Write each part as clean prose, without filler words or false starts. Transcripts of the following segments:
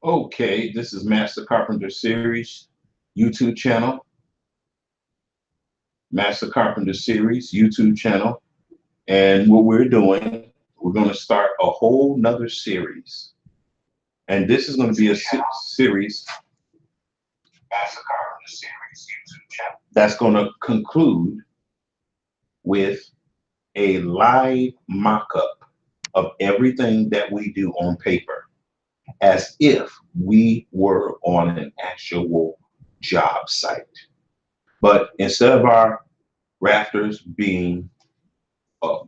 Okay, this is Master Carpenter Series YouTube channel. Master Carpenter Series YouTube channel. And what we're doing, we're going to start a whole nother series. And this is going to be a series, Master Carpenter Series YouTube channel, that's going to conclude with a live mock-up of everything that we do on paper, as if we were on an actual job site. But instead of our rafters being uh,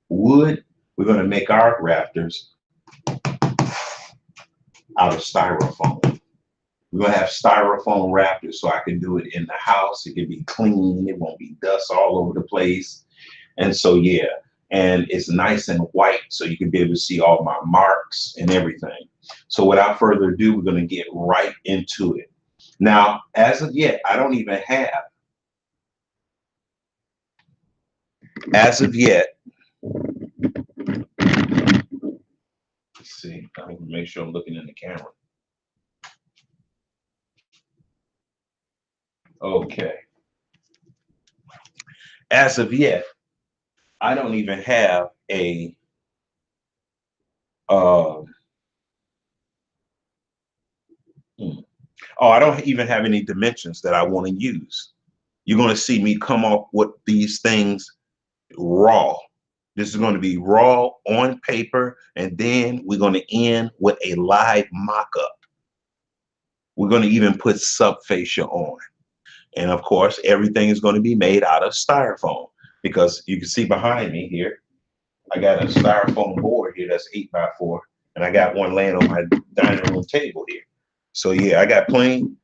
wood, we're going to make our rafters out of styrofoam. We're going to have styrofoam rafters so I can do it in the house. It can be clean. It won't be dust all over the place. And so, yeah, and it's nice and white so you can be able to see all my marks and everything. So without further ado, we're going to get right into it. Now, as of yet, I don't even have, as of yet, let's see, I want to make sure I'm looking in the camera. Okay. As of yet, I don't even have a oh, I don't even have any dimensions that I want to use. You're going to see me come up with these things raw. This is going to be raw on paper, and then we're going to end with a live mock-up. We're going to even put subfascia on. And of course, everything is going to be made out of styrofoam, because you can see behind me here, I got a styrofoam board here that's 8x4, and I got one laying on my dining room table here. So yeah, I got plain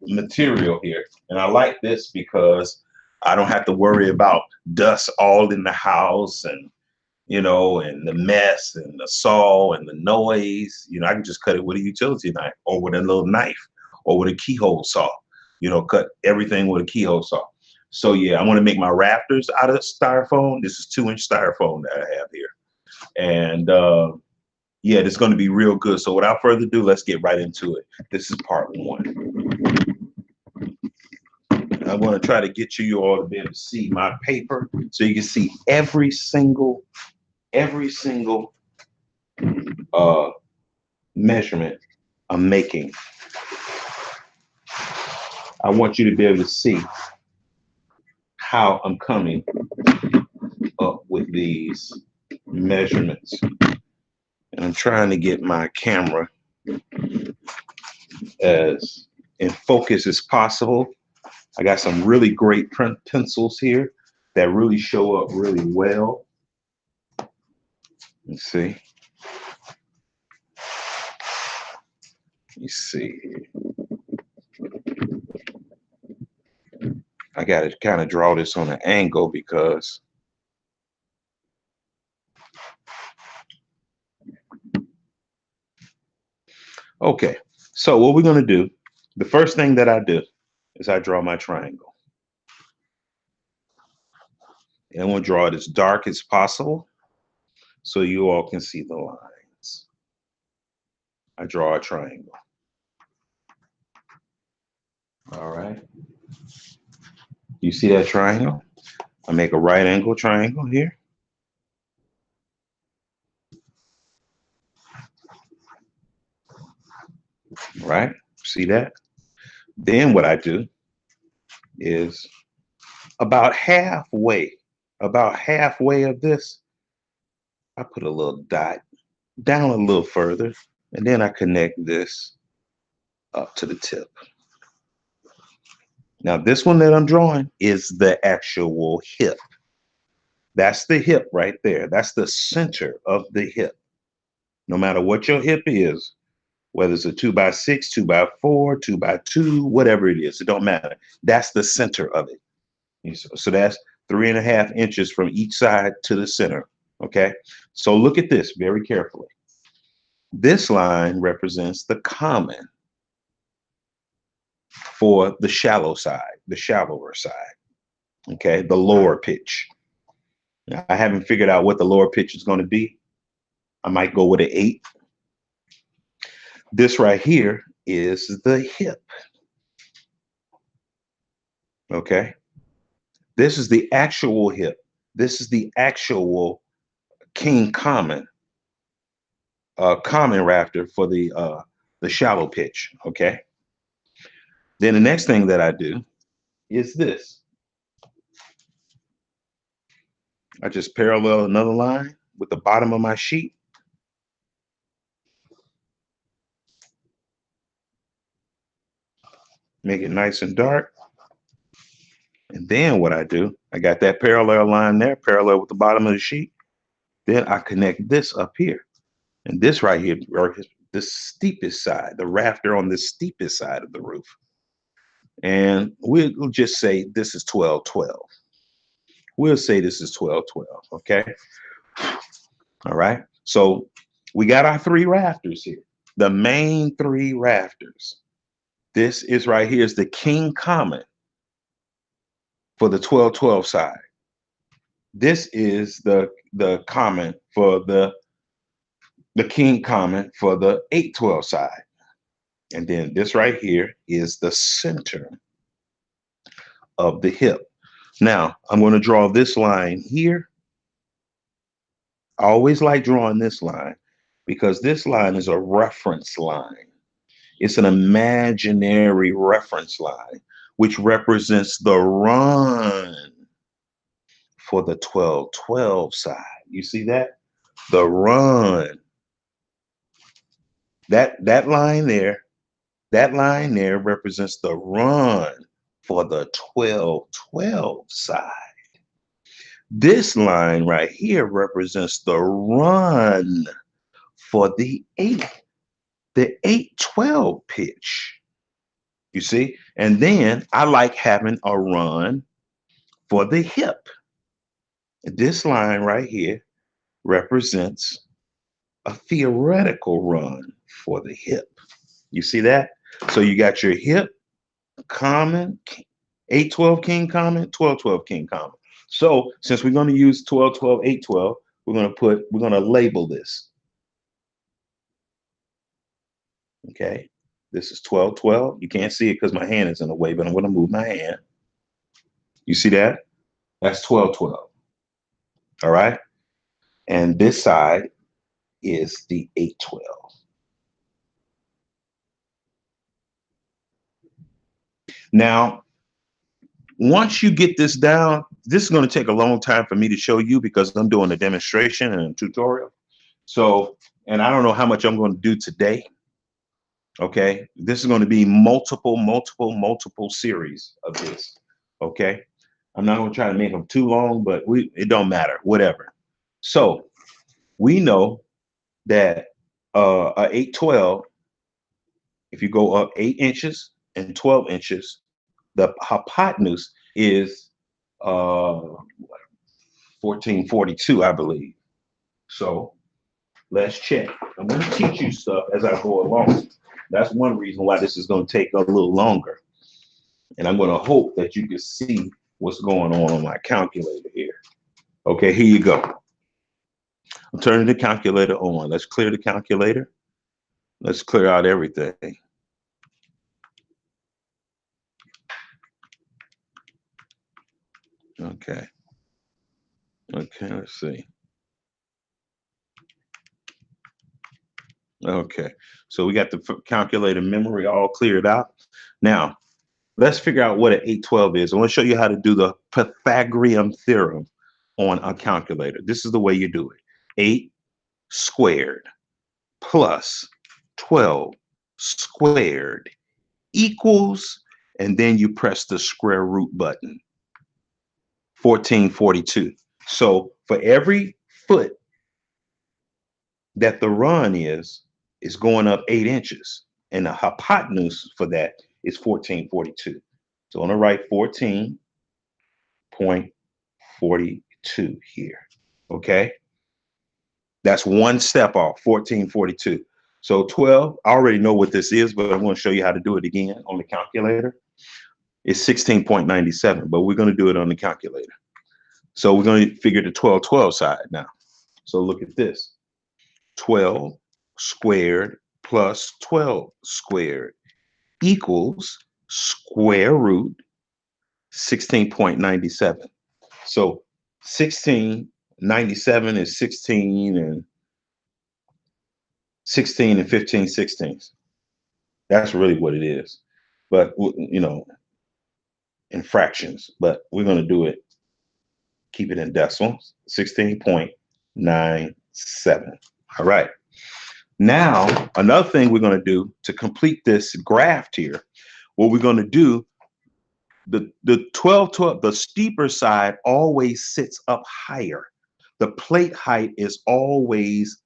material here, and I like this because I don't have to worry about dust all in the house, and and the mess and the saw and the noise. I can just cut it with a utility knife or with a little knife or with a keyhole saw. Cut everything with a keyhole saw. So yeah, I want to make my rafters out of styrofoam. This is 2-inch styrofoam that I have here. And yeah, it's going to be real good. So without further ado, let's get right into it. This is part 1. I'm going to try to get you all to be able to see my paper so you can see every single measurement I'm making. I want you to be able to see how I'm coming up with these measurements. And I'm trying to get my camera as in focus as possible. I got some really great print pencils here that really show up really well. Let's see. Let me see. I got to kind of draw this on an angle because okay, so what we're going to do, the first thing that I do is I draw my triangle. And I'm going to draw it as dark as possible so you all can see the lines. I draw a triangle. All right. You see that triangle? I make a right angle triangle here. Right? See that? Then what I do is about halfway of this, I put a little dot down a little further, and then I connect this up to the tip. Now this one that I'm drawing is the actual hip. That's the hip right there. That's the center of the hip. No matter what your hip is, whether it's a 2x6, 2x4, 2x2, whatever it is, it don't matter. That's the center of it. So that's 3.5 inches from each side to the center. Okay. So look at this very carefully. This line represents the common for the shallow side, the shallower side. Okay. The lower pitch. Now, I haven't figured out what the lower pitch is going to be. I might go with an 8. This right here is the hip. Okay. This is the actual hip. This is the actual king common rafter for the shallow pitch. Okay. Then the next thing that I do is this. I just parallel another line with the bottom of my sheet. Make it nice and dark. And then what I do, I got that parallel line there, parallel with the bottom of the sheet. Then I connect this up here. And this right here, or the steepest side, the rafter on the steepest side of the roof. And we'll just say this is 12-12. We'll say this is 12-12, okay? All right. So we got our three rafters here, the main three rafters. This is right here is the king common for the 12-12 side. This is the common for the king common for the 8-12 side. And then this right here is the center of the hip. Now I'm going to draw this line here. I always like drawing this line because this line is a reference line. It's an imaginary reference line, which represents the run for the 12-12 side. You see that? The run. That line there, represents the run for the 12-12 side. This line right here represents the run for the 8-12 pitch. You see? And then I like having a run for the hip. This line right here represents a theoretical run for the hip. You see that? So you got your hip, common, 8-12 king common, 12-12 king common. So since we're going to use 12-12, 8-12, we're going to label this. Okay. This is 12-12. You can't see it because my hand is in the way, but I'm going to move my hand. You see that? That's 12-12. All right. And this side is the 8-12. Now, once you get this down, this is going to take a long time for me to show you because I'm doing a demonstration and a tutorial. So, and I don't know how much I'm going to do today. Okay. This is going to be multiple series of this. Okay. I'm not going to try to make them too long, but it don't matter, whatever. So we know that a 8-12, if you go up 8 inches and 12 inches, the hypotenuse is 1442, I believe. So let's check. I'm going to teach you stuff as I go along. That's one reason why this is going to take a little longer. And I'm going to hope that you can see what's going on my calculator here. Okay, here you go. I'm turning the calculator on. Let's clear the calculator. Let's clear out everything. Okay. Okay, let's see. Okay, so we got the calculator memory all cleared out. Now, let's figure out what an 8-12 is. I want to show you how to do the Pythagorean theorem on a calculator. This is the way you do it. 8 squared plus 12 squared equals, and then you press the square root button, 1442. So for every foot that the run is going up 8 inches, and the hypotenuse for that is 1442. So I'm gonna write 14.42 here. Okay, that's one step off, 1442. So 12, I already know what this is, but I'm going to show you how to do it again on the calculator. It's 16.97, but we're going to do it on the calculator. So we're going to figure the 12-12 side now. So look at this. 12 squared plus 12 squared equals square root 16.97. So 1697 is 16 and 15 sixteenths. That's really what it is. But, you know, in fractions, but we're going to do it, keep it in decimals, 16.97. All right. Now, another thing we're going to do to complete this graph here, what we're going to do, the 12, the steeper side always sits up higher. The plate height is always,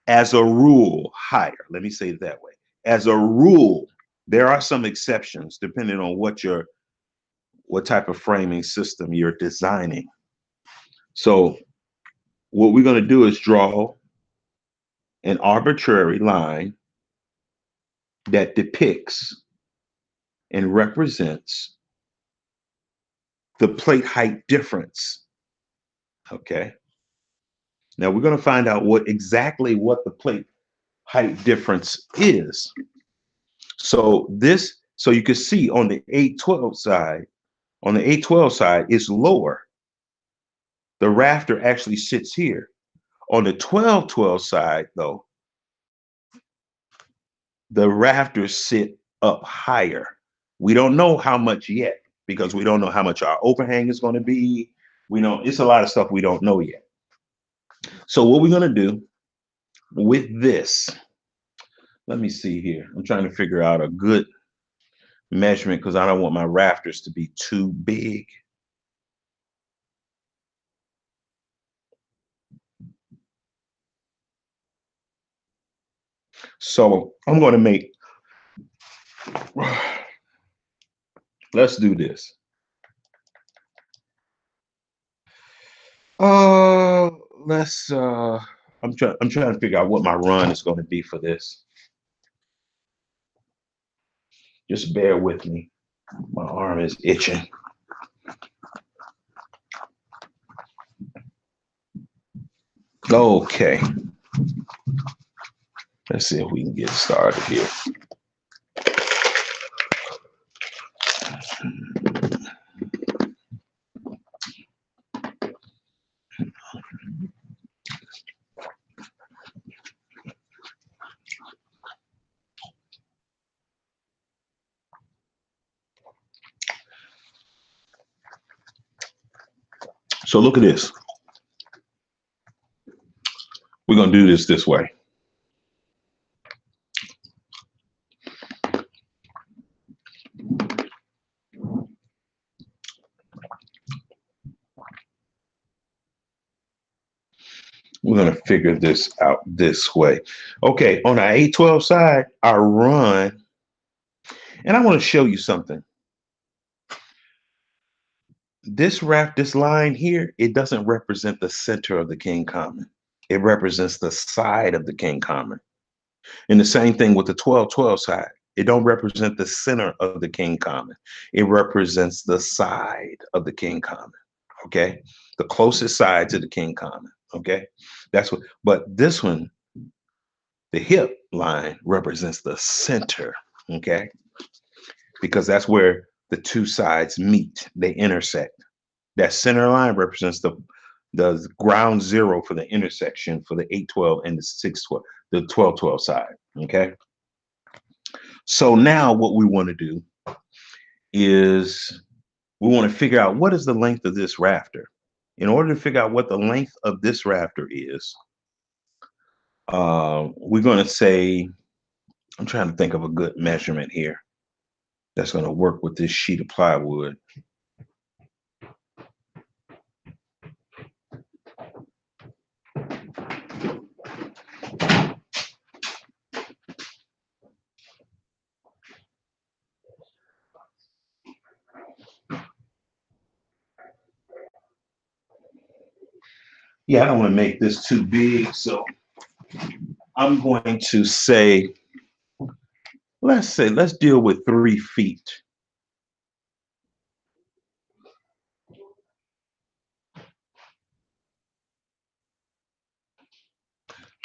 as a rule, higher. Let me say it that way. As a rule, there are some exceptions depending on what type of framing system you're designing. So what we're going to do is draw an arbitrary line that depicts and represents the plate height difference. Okay. Now we're going to find out exactly what the plate height difference is. So you can see on the 812 side, it's lower. The rafter actually sits here. On the 1212 side, though, the rafters sit up higher. We don't know how much yet because we don't know how much our overhang is going to be. It's a lot of stuff we don't know yet. So what we're going to do with this, let me see here. I'm trying to figure out a good measurement because I don't want my rafters to be too big. So I'm going to make, let's do this. I'm trying to figure out what my run is going to be for this. Just bear with me. My arm is itching. Okay. Let's see if we can get started here. So look at this. We're going to do this way. We're going to figure this out this way. Okay, on our 812 side, our run, and I want to show you something. This line here, it doesn't represent the center of the king common. It represents the side of the king common. And the same thing with the 1212 side. It don't represent the center of the king common. It represents the side of the king common. Okay, the closest side to the king common. Okay, that's what. But this one, the hip line represents the center. Okay, because that's where the two sides meet. They intersect. That center line represents the ground zero for the intersection for the 812 and the 612, the 1212 side. Okay. So now what we want to do is we want to figure out what is the length of this rafter. In order to figure out what the length of this rafter is, we're going to say, I'm trying to think of a good measurement here that's going to work with this sheet of plywood. Yeah, I don't want to make this too big, so I'm going to say, let's deal with 3 feet.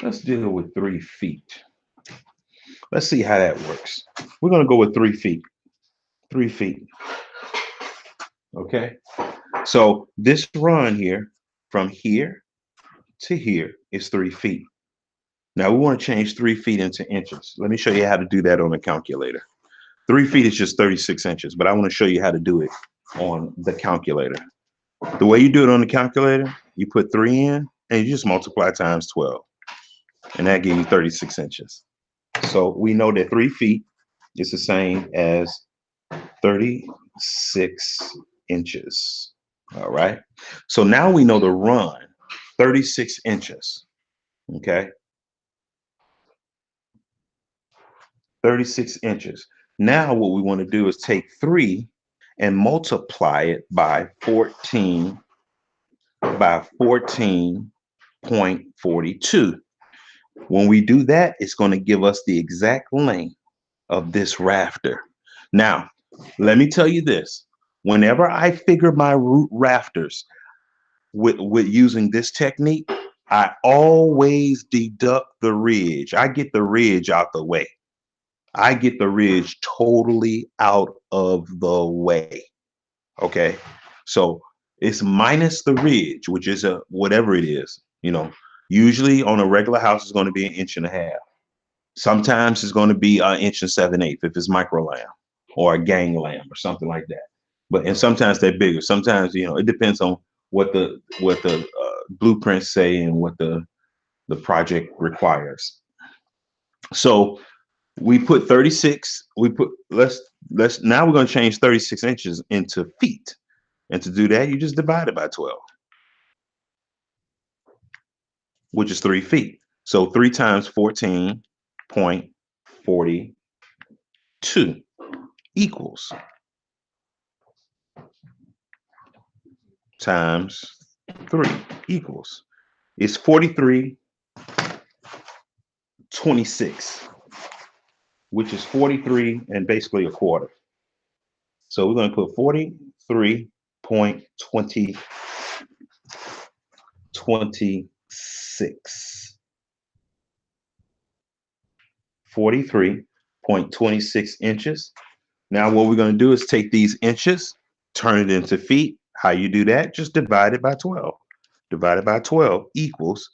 Let's deal with 3 feet. Let's see how that works. We're going to go with 3 feet. 3 feet. Okay. So this run here from here to here is 3 feet. Now we want to change 3 feet into inches. Let me show you how to do that on the calculator. 3 feet is just 36 inches, but I want to show you how to do it on the calculator. The way you do it on the calculator, you put 3 in and you just multiply times 12. And that gives you 36 inches. So we know that 3 feet is the same as 36 inches. All right. So now we know the run, 36 inches. Okay. 36 inches. Now what we want to do is take 3 and multiply it by 14.42. When we do that, it's going to give us the exact length of this rafter. Now, let me tell you this. Whenever I figure my root rafters with using this technique, I always deduct the ridge. I get the ridge out the way. I get the ridge totally out of the way. Okay. So it's minus the ridge, which is a whatever it is, usually on a regular house is going to be 1.5 inches. Sometimes it's going to be 1 7/8 if it's micro lamb or a gang lamb or something like that. And sometimes they're bigger. Sometimes, it depends on what the blueprints say and what the project requires. So we put 36. Let's now we're going to change 36 inches into feet. And to do that, you just divide it by 12, which is 3 feet. So 3 times 14.42 equals times 3 equals. It's 43.26, which is 43 and basically a quarter. So we're going to put 43.26. 43.26 inches. Now what we're going to do is take these inches, turn it into feet. How you do that? Just divide it by 12. Divided by 12 equals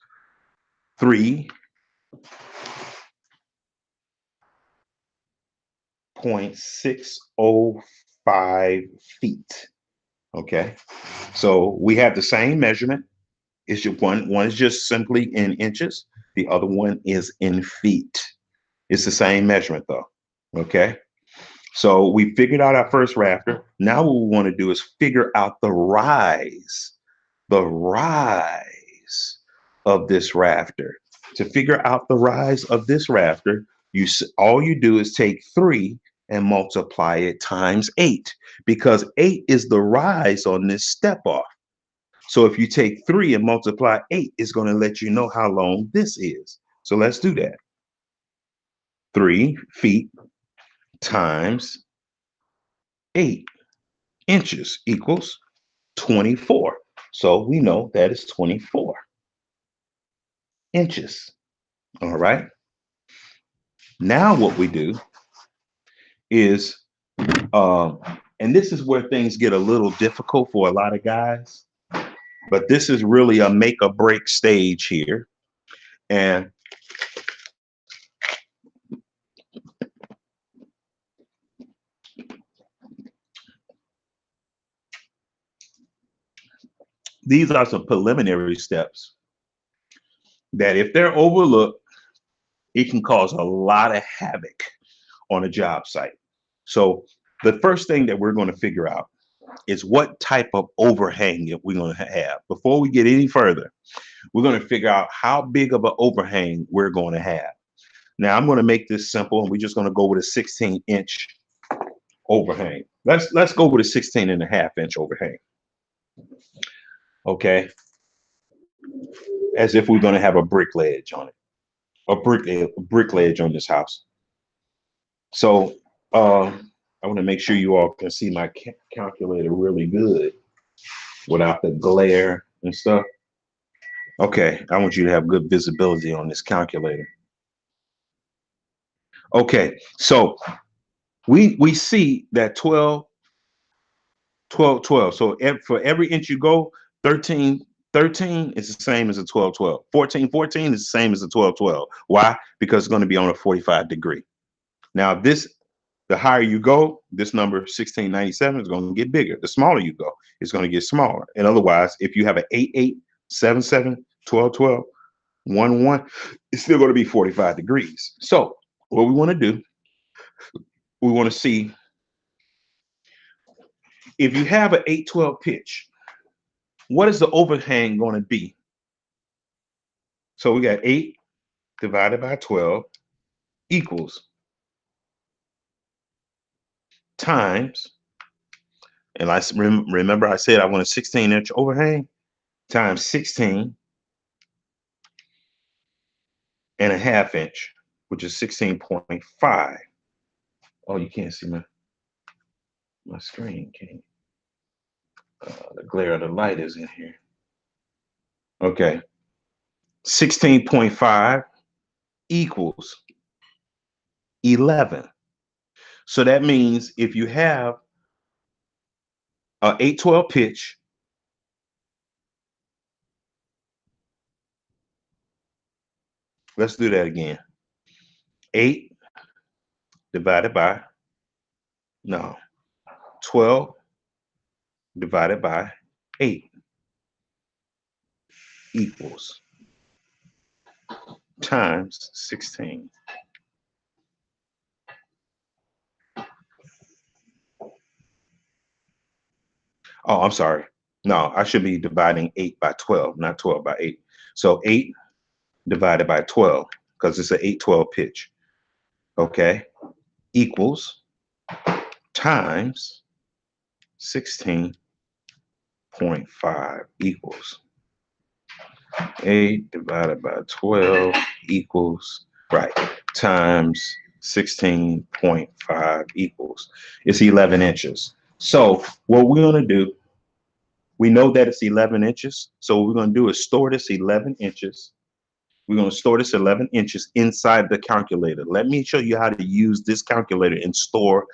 3.605 feet. Okay. So we have the same measurement. It's just one is just simply in inches. The other one is in feet. It's the same measurement though. Okay. So we figured out our first rafter. Now what we want to do is figure out the rise of this rafter. To figure out the rise of this rafter, all you do is take 3 and multiply it times 8, because 8 is the rise on this step off. So if you take 3 and multiply 8, it's going to let you know how long this is. So let's do that. 3 feet times 8 inches equals 24. So we know that is 24 inches. All right. Now what we do is, and this is where things get a little difficult for a lot of guys, but this is really a make or break stage here. And these are some preliminary steps that if they're overlooked, it can cause a lot of havoc on a job site. So the first thing that we're going to figure out is what type of overhang we're going to have. Before we get any further, we're going to figure out how big of an overhang we're going to have. Now I'm going to make this simple, and we're just going to go with a 16-inch overhang. Let's go with a 16.5-inch overhang. Okay. As if we're going to have a brick ledge on it, a brick ledge on this house. So I want to make sure you all can see my calculator really good without the glare and stuff. Okay, I want you to have good visibility on this calculator. Okay, so we see that 12, 12, 12. So for every inch you go, 13, 13 is the same as a 12, 12. 14, 14 is the same as a 12, 12. Why? Because it's going to be on a 45 degree. Now, the higher you go, this number 1697 is going to get bigger. The smaller you go, it's going to get smaller. And otherwise, if you have an 8, 8, 7, 7, 12, 12, 1, 1, it's still going to be 45 degrees. So what we want to do, we want to see if you have an 812 pitch, what is the overhang going to be? So we got 8 divided by 12 equals times, and I remember I said I want a 16-inch overhang, times 16 and a half inch, which is 16.5. Oh, you can't see my screen, can you? The glare of the light is in here. Okay, 16.5 equals 11. So that means if you have a 812 pitch, let's do that again. 8 divided by, no, 12 divided by 8 equals times 16. Oh, I'm sorry. No, I should be dividing 8 by 12, not 12 by 8. So 8 divided by 12, because it's an 812 pitch. Okay, equals times 16.5 equals 8 divided by 12 equals, right, times 16.5 equals, it's 11 inches. So what we're going to do, we know that it's 11 inches. So what we're going to do is store this 11 inches. We're going to store this 11 inches inside the calculator. Let me show you how to use this calculator and store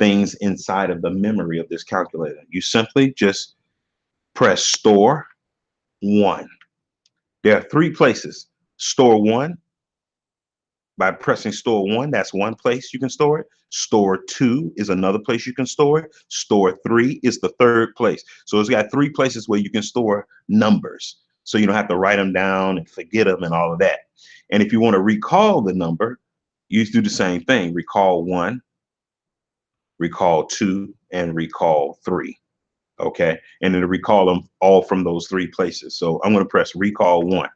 things inside of the memory of this calculator. You simply just press store 1. There are 3 places. Store 1, by pressing store 1, that's one place you can store it. Store 2 is another place you can store it. Store 3 is the third place. So it's got 3 places where you can store numbers. So you don't have to write them down and forget them and all of that. And if you want to recall the number, you do the same thing. Recall 1, recall 2, and recall 3. Okay. And then to recall them all from those 3 places. So I'm going to press recall 1.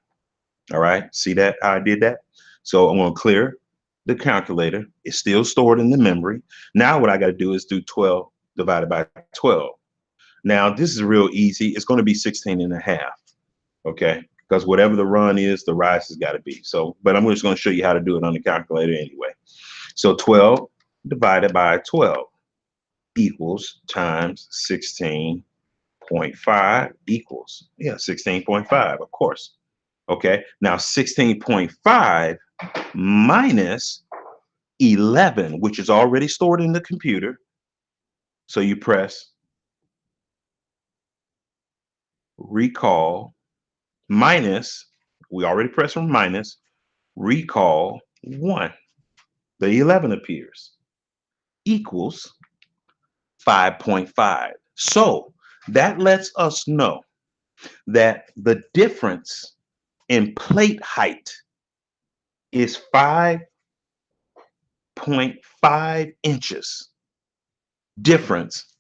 All right. See that how I did that? So I'm going to clear the calculator. It's still stored in the memory. Now what I got to do is do 12 divided by 12. Now this is real easy. It's going to be 16 and a half. Okay. Because whatever the run is, the rise has got to be. So, but I'm just going to show you how to do it on the calculator anyway. So 12 divided by 12 equals times 16.5 equals, yeah, 16.5, of course. Okay, now 16.5 minus 11, which is already stored in the computer. So you press recall minus, we already pressed from minus, recall 1. The 11 appears, equals 5.5. So that lets us know that the difference in plate height is 5.5 inches difference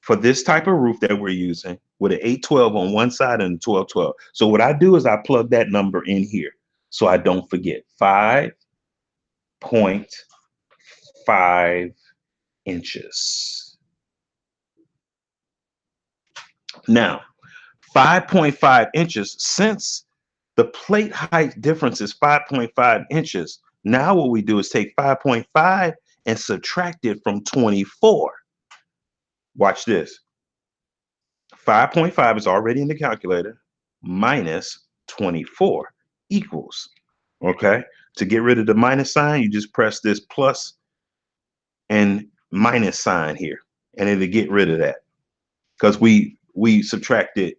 for this type of roof that we're using with an 812 on one side and a 1212. So what I do is I plug that number in here so I don't forget. 5.5 inches. Now, 5.5 inches, since the plate height difference is 5.5 inches, now what we do is take 5.5 and subtract it from 24. Watch this. 5.5 is already in the calculator, minus 24 equals, okay? To get rid of the minus sign, you just press this plus and minus sign here, and it'll get rid of that, because we subtracted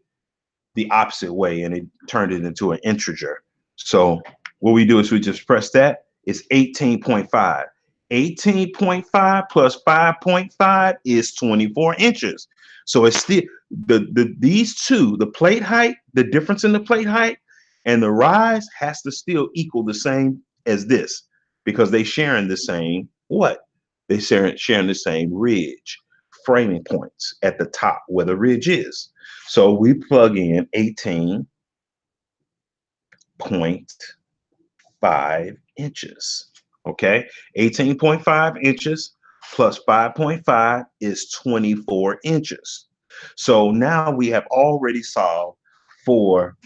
the opposite way and it turned it into an integer. So what we do is we just press that. It's 18.5. 18.5 plus 5.5 is 24 inches. So it's still these two, the plate height, the difference in the plate height and the rise has to still equal the same as this, because they sharing the same what? They sharing the same ridge, framing points at the top where the ridge is. So we plug in 18.5 inches. Okay, 18.5 inches plus 5.5 is 24 inches. So now we have already solved for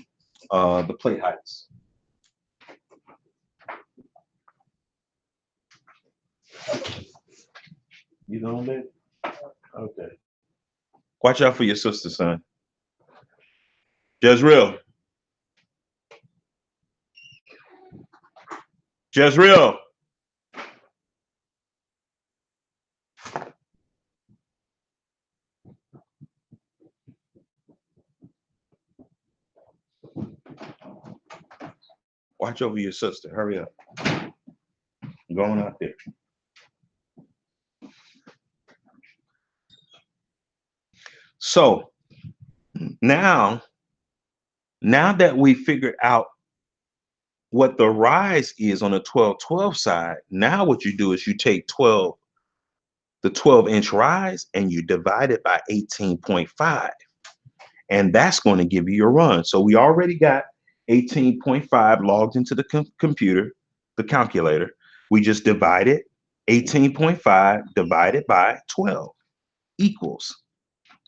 the plate heights. You know what I mean? Okay. Watch out for your sister, son. Jezreel. Jezreel. Watch over your sister. Hurry up. I'm going out there. So now that we figured out what the rise is on the 12-12 side, now what you do is you take the 12-inch rise, and you divide it by 18.5. And that's going to give you your run. So we already got 18.5 logged into the computer, the calculator. We just divided 18.5 divided by 12 equals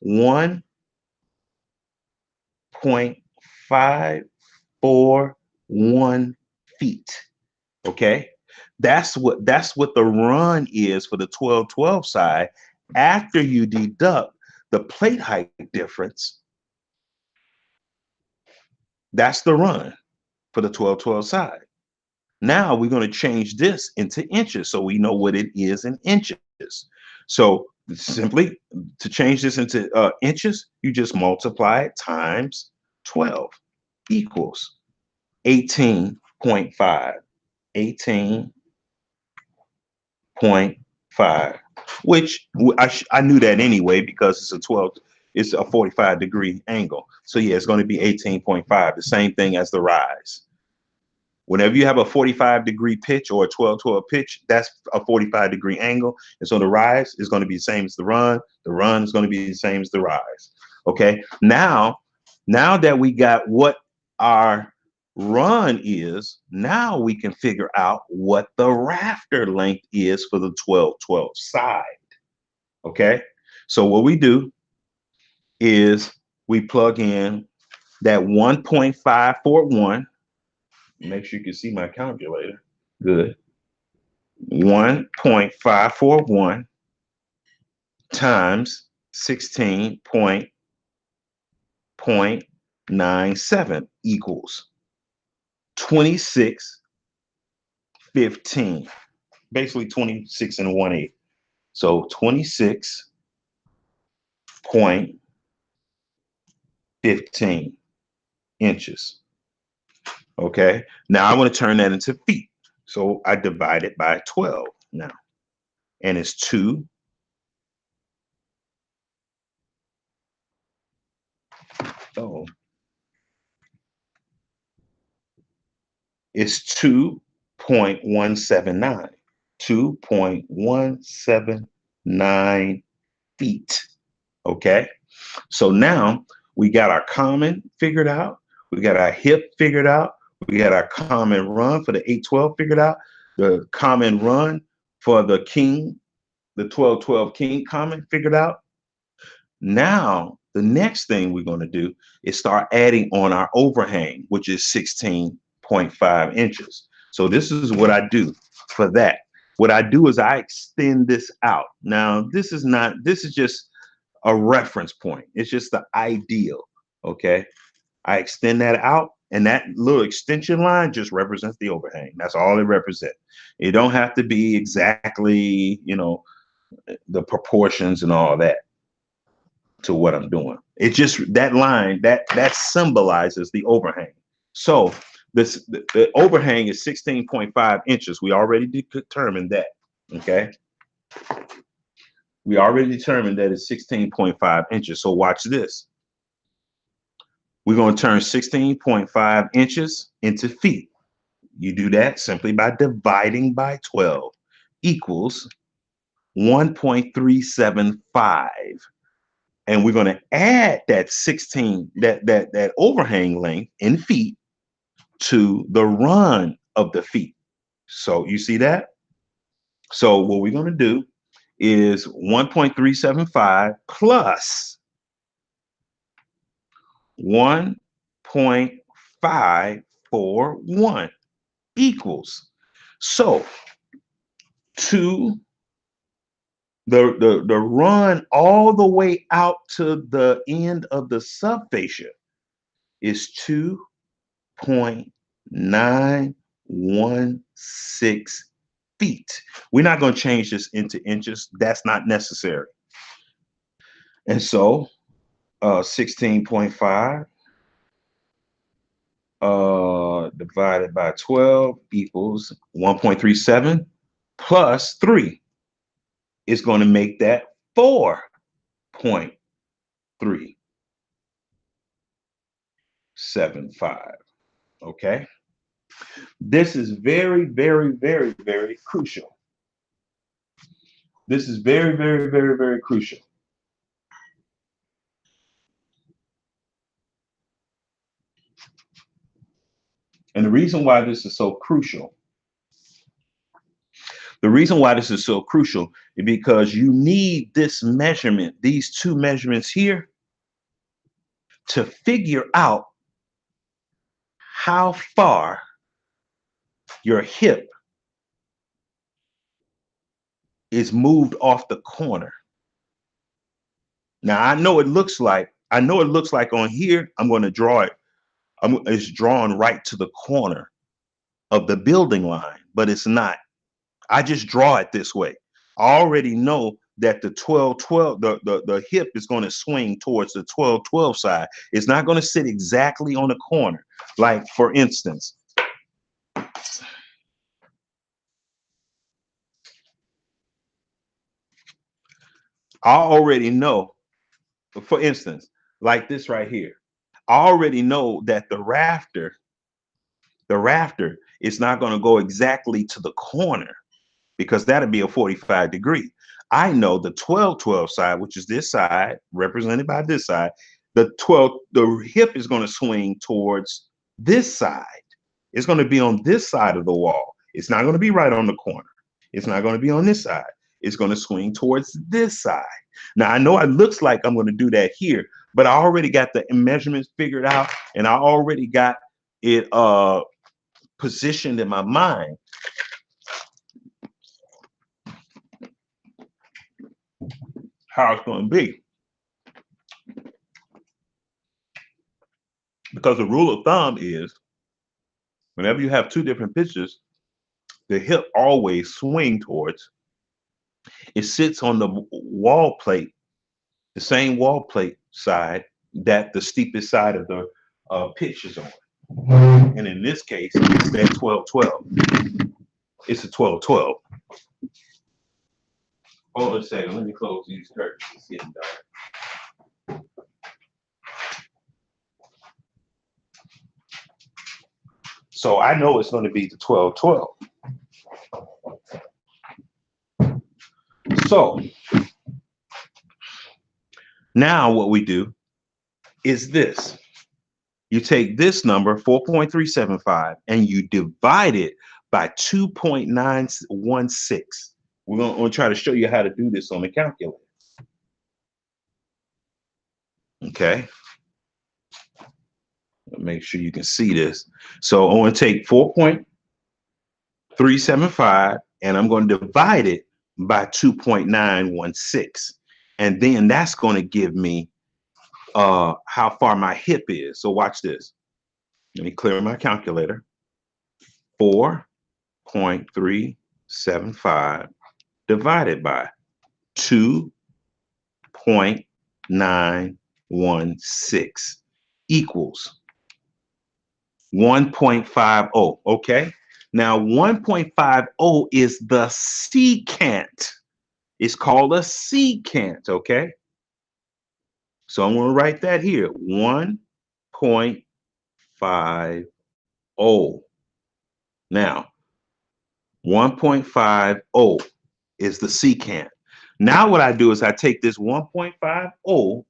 1.541 feet. Okay, that's what the run is for the 12-12 side after you deduct the plate height difference. That's the run for the 12-12 side. Now we're going to change this into inches so we know what it is in inches. So simply, to change this into inches, you just multiply it times 12 equals 18.5. 18.5, which I knew that anyway, because it's a 45-degree angle. So yeah, it's going to be 18.5, the same thing as the rise. Whenever you have a 45-degree pitch or a 12-12 pitch, that's a 45-degree angle. And so the rise is going to be the same as the run. The run is going to be the same as the rise. Okay. Now that we got what our run is, now we can figure out what the rafter length is for the 12-12 side. Okay. So what we do is we plug in that 1.541. Make sure you can see my calculator. Good. 1.541 times 16.97 equals 26.15. Basically 26 and 1/8. So 26.15 inches. Okay. Now I want to turn that into feet. So I divide it by 12 now. And it's 2. Oh. It's 2.179. 2.179 feet. Okay. So now we got our common figured out. We got our hip figured out. We got our common run for the 8-12 figured out. The common run for the king, the 12-12 king common figured out. Now, the next thing we're going to do is start adding on our overhang, which is 16.5 inches. So this is what I do for that. What I do is I extend this out. Now, this is just a reference point. It's just the ideal. Okay. I extend that out And that little extension line just represents the overhang. That's all it represents. It don't have to be exactly, you know, the proportions and all that to what I'm doing. It just, that line, that symbolizes the overhang. So the overhang is 16.5 inches. We already determined that. Okay. We already determined that it's 16.5 inches. So watch this. We're going to turn 16.5 inches into feet. You do that simply by dividing by 12 equals 1.375. And we're going to add that 16, that overhang length in feet to the run of the feet. So you see that? So what we're going to do is 1.375 plus 1.541 equals. So to the run all the way out to the end of the subfascia is 2.916 feet. We're not going to change this into inches. That's not necessary. And so 16.5 divided by 12 equals 1.37 plus 3 is going to make that 4.375. Okay. This is very, very, very, very crucial. This is very, very, very, very crucial. And the reason why this is so crucial, is because you need this measurement, these two measurements here, to figure out how far your hip is moved off the corner. Now I know it looks like on here, I'm going to draw it. It's drawn right to the corner of the building line, but it's not. I just draw it this way. I already know that the 12-12, the hip is going to swing towards the 12-12 side. It's not going to sit exactly on the corner. Like for instance, I already know, for instance, like this right here, I already know that the rafter is not going to go exactly to the corner because that'd be a 45 degree. I know the 12-12 side, which is this side represented by this side, the hip is going to swing towards this side. It's going to be on this side of the wall. It's not going to be right on the corner. It's not going to be on this side. It's going to swing towards this side. Now, I know it looks like I'm going to do that here, but I already got the measurements figured out, and I already got it positioned in my mind. How it's going to be. Because the rule of thumb is whenever you have two different pitches, the hip always swing towards, it sits on the wall plate, the same wall plate side that the steepest side of the pitch is on. And in this case, it's that 12-12. It's a 12-12. Hold on a second. Let me close these curtains. It's getting dark. So I know it's going to be the 12-12. So now what we do is this. You take this number, 4.375, and you divide it by 2.916. We're going to try to show you how to do this on the calculator. Okay. Make sure you can see this. So I'm going to take 4.375 and I'm going to divide it by 2.916. And then that's going to give me how far my hip is. So watch this. Let me clear my calculator. 4.375 divided by 2.916 equals 1.50. Okay. Now 1.50 is the secant. It's called a secant. Okay. So I'm going to write that here. 1.50. Now 1.50 is the secant. Now what I do is I take this 1.50,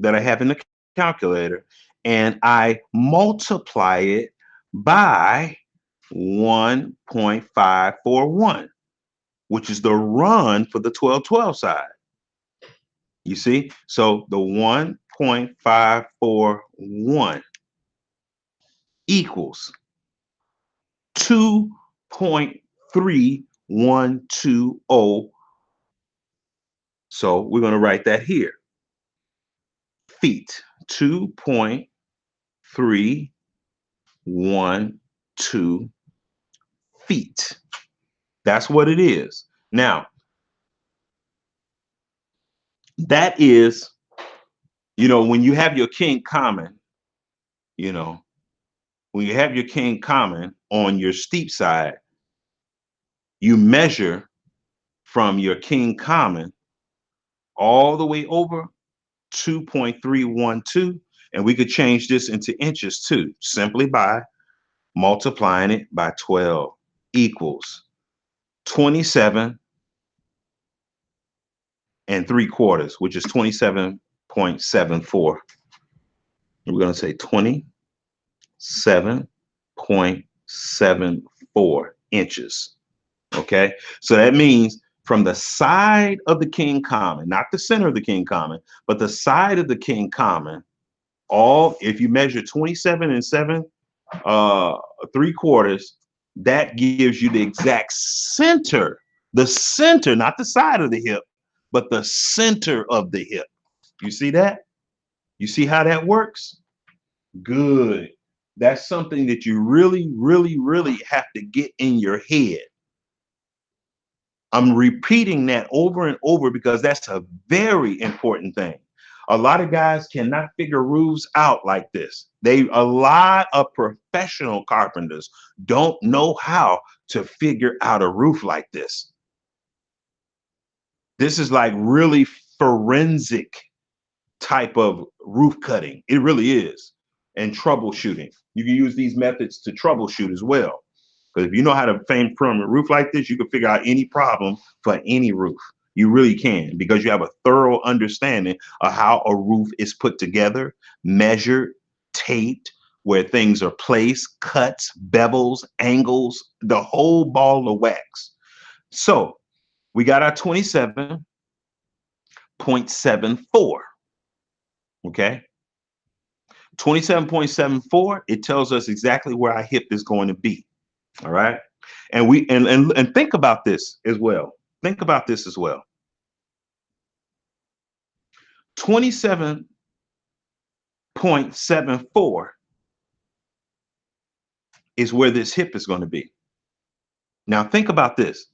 that I have in the calculator, and I multiply it by 1.541, which is the run for the 12-12 side. You see? So the 1.541 equals 2.3120. So we're going to write that here. Feet. 2.312 feet. That's what it is. Now, that is, when you have your king common, when you have your king common on your steep side, you measure from your king common all the way over 2.312, and we could change this into inches too, simply by multiplying it by 12 equals 27 3/4, which is 27.74. We're going to say 27.74 inches. Okay, so that means from the side of the king common, not the center of the king common, but the side of the king common, if you measure 27 3/4, that gives you the exact center, not the side of the hip, but the center of the hip. You see that? You see how that works? Good. That's something that you really, really, really have to get in your head. I'm repeating that over and over because that's a very important thing. A lot of guys cannot figure roofs out like this. A lot of professional carpenters don't know how to figure out a roof like this. This is like really forensic type of roof cutting. It really is. And troubleshooting. You can use these methods to troubleshoot as well. Because if you know how to frame a roof like this, you can figure out any problem for any roof. You really can, because you have a thorough understanding of how a roof is put together, measured, taped, where things are placed, cuts, bevels, angles, the whole ball of wax. So we got our 27.74. Okay. 27.74, it tells us exactly where our hip is going to be. All right. And we and think about this as well. Think about this as well. 27.74 is where this hip is going to be. Now think about this.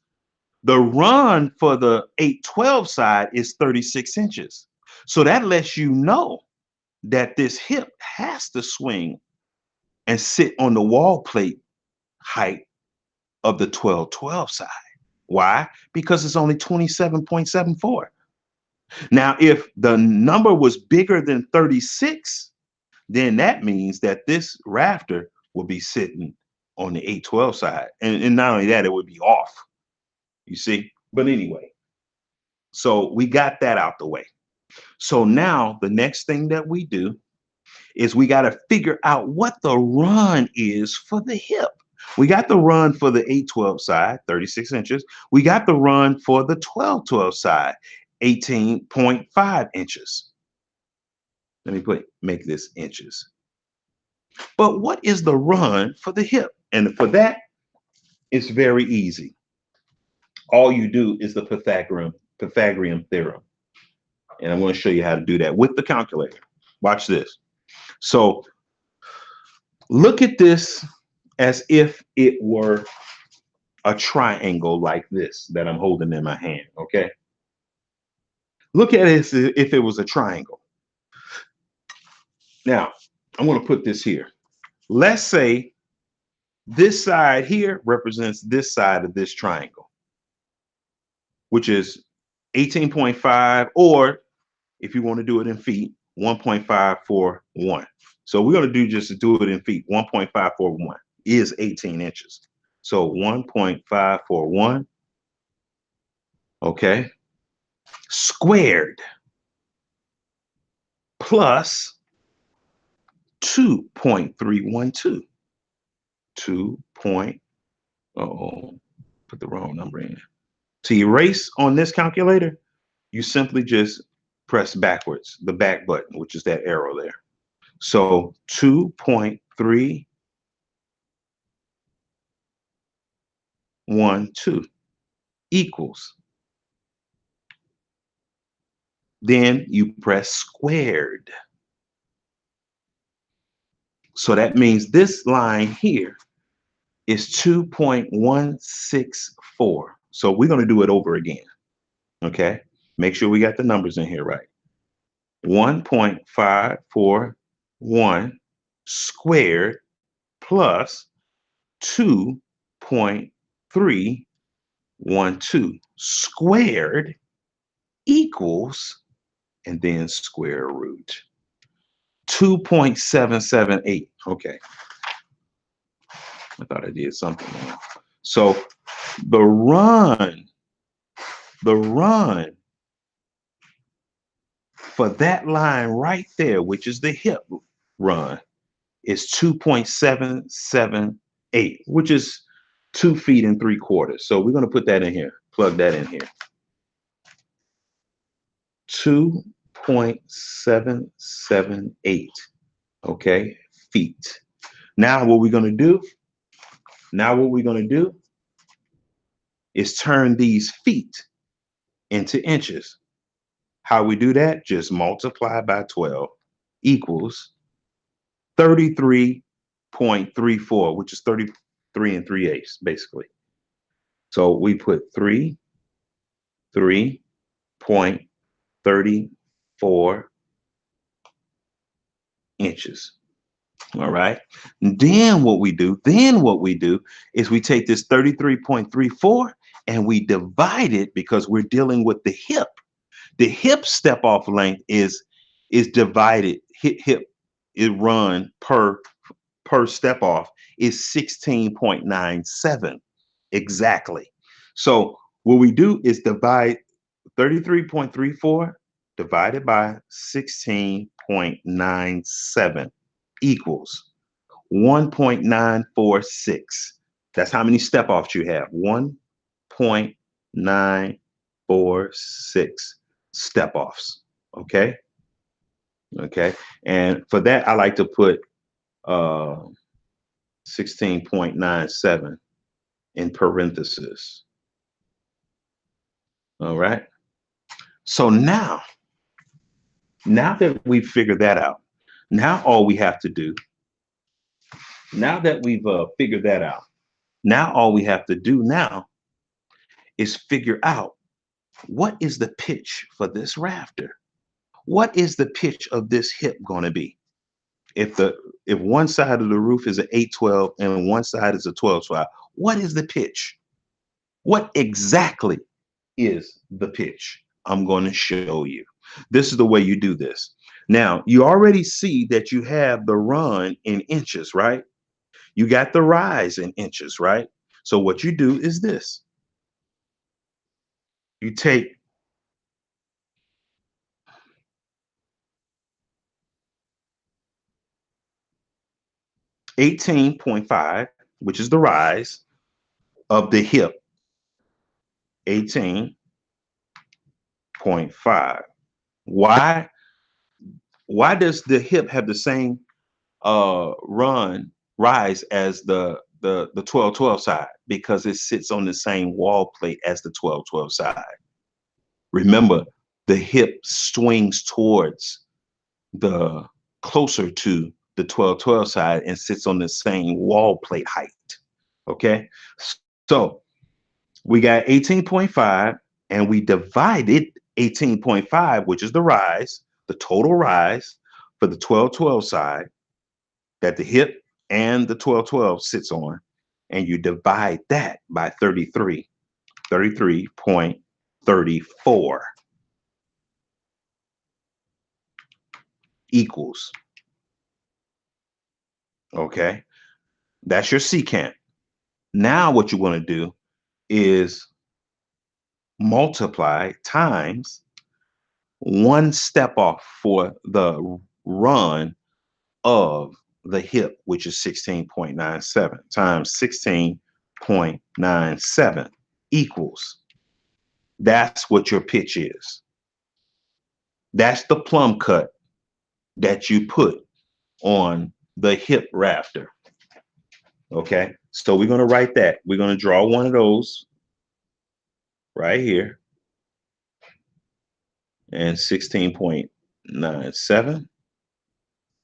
The run for the 8/12 side is 36 inches. So that lets you know that this hip has to swing and sit on the wall plate height of the 12/12 side. Why? Because it's only 27.74. Now, if the number was bigger than 36, then that means that this rafter will be sitting on the 8/12 side. And not only that, it would be off, you see? But anyway, so we got that out the way. So now the next thing that we do is we got to figure out what the run is for the hip. We got the run for the 8/12 side, 36 inches. We got the run for the 12/12 side, 18.5 inches. Let me make this inches. But what is the run for the hip? And for that, it's very easy. All you do is the Pythagorean theorem. And I'm going to show you how to do that with the calculator. Watch this. So look at this as if it were a triangle like this that I'm holding in my hand, okay? Look at it as if it was a triangle. Now, I'm going to put this here. Let's say this side here represents this side of this triangle, which is 18.5, or if you want to do it in feet, 1.541. So we're going to do it in feet. 1.541 is 18 inches. So 1.541, okay, squared plus 2.312. Put the wrong number in. To erase on this calculator, you simply just press backwards, the back button, which is that arrow there. So 2.312 equals. Then you press squared. So that means this line here is 2.164. So we're going to do it over again. Okay. Make sure we got the numbers in here right. 1.541 squared plus 2.312 squared equals, and then square root 2.778. Okay. I thought I did something wrong. So the run for that line right there, which is the hip run, is 2.778, which is 2 feet and 3/4. So we're going to put that in here, plug that in here. 2.778, okay, feet. Now what we're going to do is turn these feet into inches. How we do that? Just multiply by 12 equals 33.34, which is 33 3/8, basically. So we put 33.34 inches. All right. And then what we do is we take this 33.34 and we divide it, because we're dealing with the hip. The hip step off length is divided. Hip it run per step off is 16.97 exactly. So what we do is divide 33.34 divided by 16.97 equals 1.946. That's how many step offs you have. 1.946 step offs. Okay. Okay. And for that, I like to put 16.97 in parentheses. All right. So now that we've figured that out, now all we have to do, now that we've figured that out, now all we have to do now is figure out, what is the pitch for this rafter? What is the pitch of this hip going to be? If one side of the roof is an 8/12 and one side is a 12/12, what is the pitch? What exactly is the pitch? I'm going to show you. This is the way you do this. Now, you already see that you have the run in inches, right? You got the rise in inches, right? So what you do is this. You take 18.5, which is the rise of the hip, 18.5. Why does the hip have the same rise as the 12/12 side? Because it sits on the same wall plate as the 12/12 side. Remember, the hip swings towards the closer to the 12-12 side and sits on the same wall plate height. Okay, so we got 18.5 and we divided 18.5, which is the rise, the total rise for the 12-12 side that the hip and the 12-12 sits on, and you divide that by 33, 33.34 equals, okay, that's your secant. Now what you want to do is multiply times one step off for the run of the hip, which is 16.97 times 16.97 equals, that's what your pitch is. That's the plumb cut that you put on the hip rafter. Okay, so we're going to write that. We're going to draw one of those right here, and 16.97,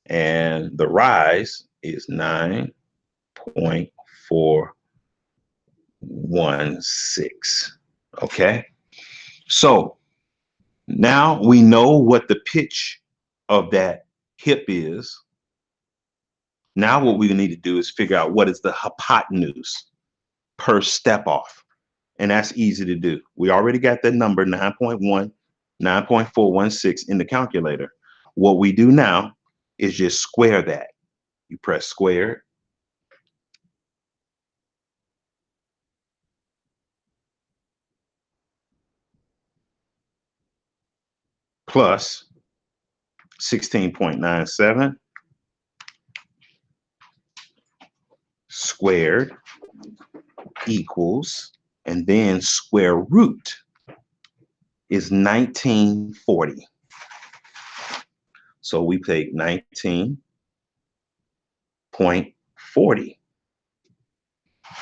and the rise is 9.416. Okay, so now we know what the pitch of that hip is. Now what we need to do is figure out what is the hypotenuse per step off. And that's easy to do. We already got that number 9.416 in the calculator. What we do now is just square that. You press square, plus 16.97 squared equals, and then square root is 1940. So we take 19.40.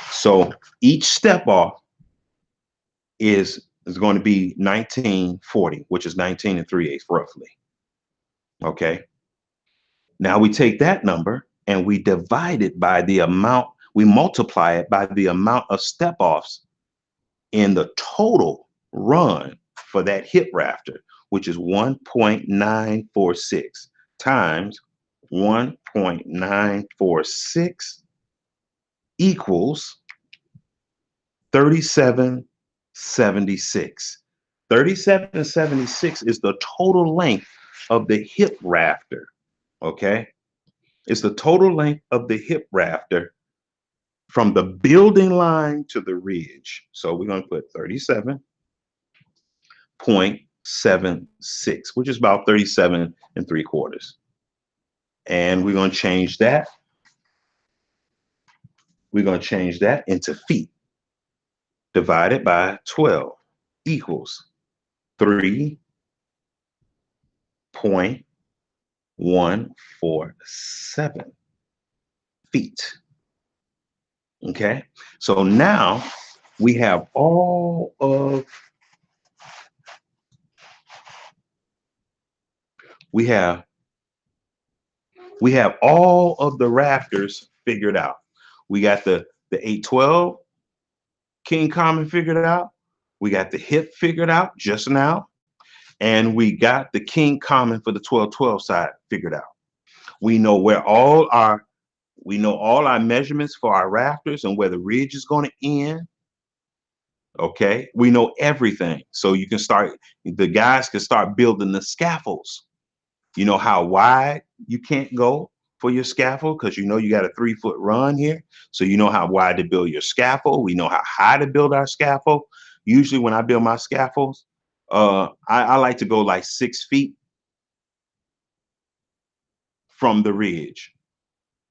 So each step off is going to be 1940, which is 19 3/8 roughly. Okay. Now we take that number and we divide it by the amount, we multiply it by the amount of step offs in the total run for that hip rafter, which is 1.946 times 1.946 equals 3776. 3776 is the total length of the hip rafter. Okay, it's the total length of the hip rafter from the building line to the ridge. So we're going to put 37.76, which is about 37 3/4. And we're going to change that. We're going to change that into feet. Divided by 12 equals 3.147 feet. Okay, so now we have all of all of the rafters figured out. We got the 812 king common figured out. We got the hip figured out just now, and we got the king common for the 12-12 side figured out. We know where all our measurements for our rafters and where the ridge is going to end. Okay, we know everything. So you can start, the guys can start building the scaffolds. You know how wide you can't go for your scaffold because you know you got a 3-foot run here. So you know how wide to build your scaffold. We know how high to build our scaffold. Usually when I build my scaffolds, I like to go like 6 feet from the ridge.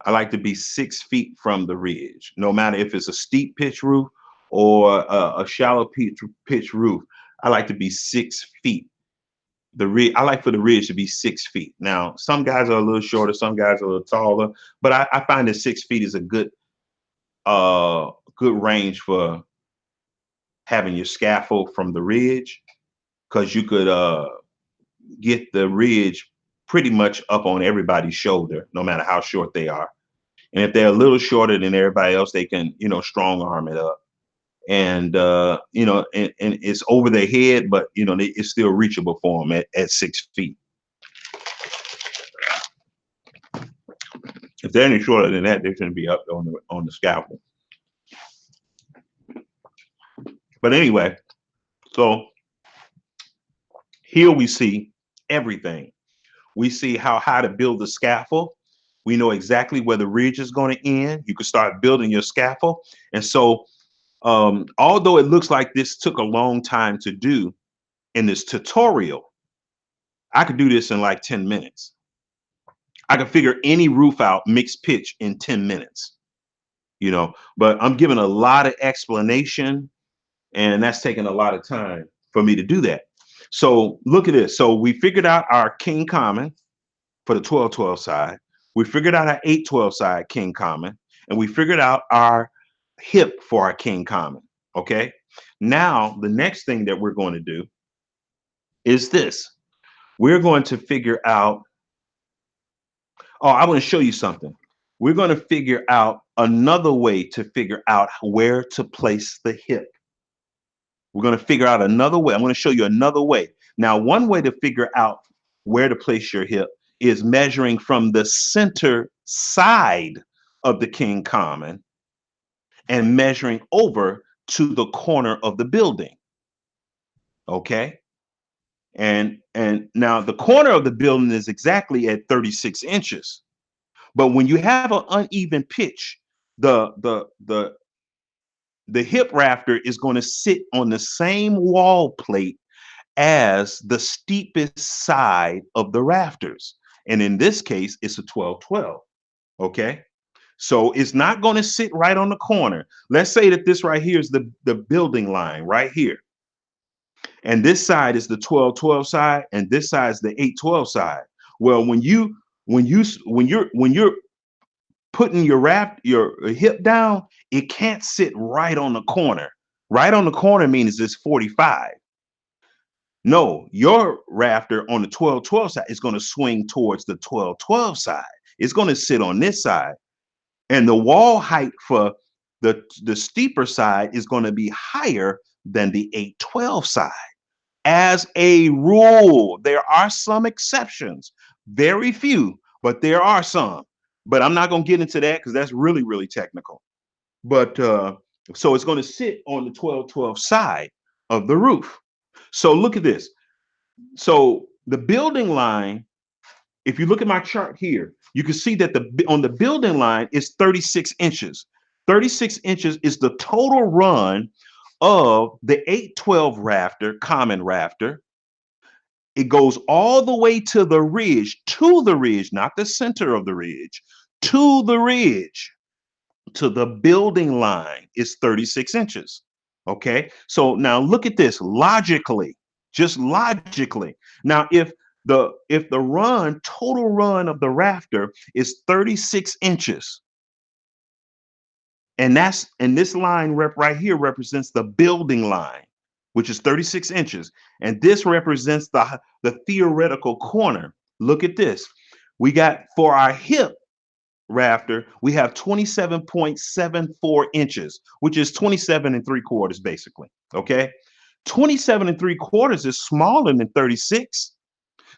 I like to be 6 feet from the ridge, no matter if it's a steep pitch roof or a shallow pitch roof. I like to be 6 feet. I like for the ridge to be 6 feet. Now, some guys are a little shorter, some guys are a little taller, but I find that 6 feet is a good range for having your scaffold from the ridge, because you could get the ridge pretty much up on everybody's shoulder, no matter how short they are. And if they're a little shorter than everybody else, they can, strong arm it up. And, and it's over their head, but, it's still reachable for them at 6 feet. If they're any shorter than that, they shouldn't be up on the scaffold. But anyway, so here we see everything. We see how to build the scaffold. We know exactly where the ridge is going to end. You can start building your scaffold. And so, although it looks like this took a long time to do in this tutorial, I could do this in like 10 minutes. I could figure any roof out mixed pitch in 10 minutes, but I'm giving a lot of explanation, and that's taking a lot of time for me to do that. So look at this. So we figured out our king common for the 12-12 side. We figured out our 8-12 side king common, and we figured out our hip for our king common. Okay. Now, the next thing that we're going to do is this. We're going to figure out, I want to show you something. We're going to figure out another way to figure out where to place the hip. We're going to figure out another way. I'm going to show you another way. Now, one way to figure out where to place your hip is measuring from the center side of the king common and measuring over to the corner of the building. Okay. And now the corner of the building is exactly at 36 inches. But when you have an uneven pitch, the hip rafter is going to sit on the same wall plate as the steepest side of the rafters. And in this case, it's a 12-12. Okay. So it's not going to sit right on the corner. Let's say that this right here is the building line right here. And this side is the 12-12 side, and this side is the 8-12 side. Well, when you're putting your hip down, it can't sit right on the corner. Right on the corner means it's 45. No, your rafter on the 12-12 side is going to swing towards the 12-12 side. It's going to sit on this side. And the wall height for the steeper side is going to be higher than the 8-12 side. As a rule, there are some exceptions, very few, but there are some. But I'm not going to get into that because that's really, really technical. But so it's going to sit on the 12-12 side of the roof. So look at this. So the building line, if you look at my chart here, you can see that on the building line is 36 inches. 36 inches is the total run of the 8-12 rafter, common rafter. It goes all the way to the ridge, not the center of the ridge, to the ridge, to the building line is 36 inches. Okay. So now look at this logically, just logically. Now, if the total run of the rafter is 36 inches, and this line right here represents the building line, which is 36 inches. And this represents the theoretical corner. Look at this. We got for our hip rafter, we have 27.74 inches, which is 27 3/4 basically. Okay. 27 3/4 is smaller than 36.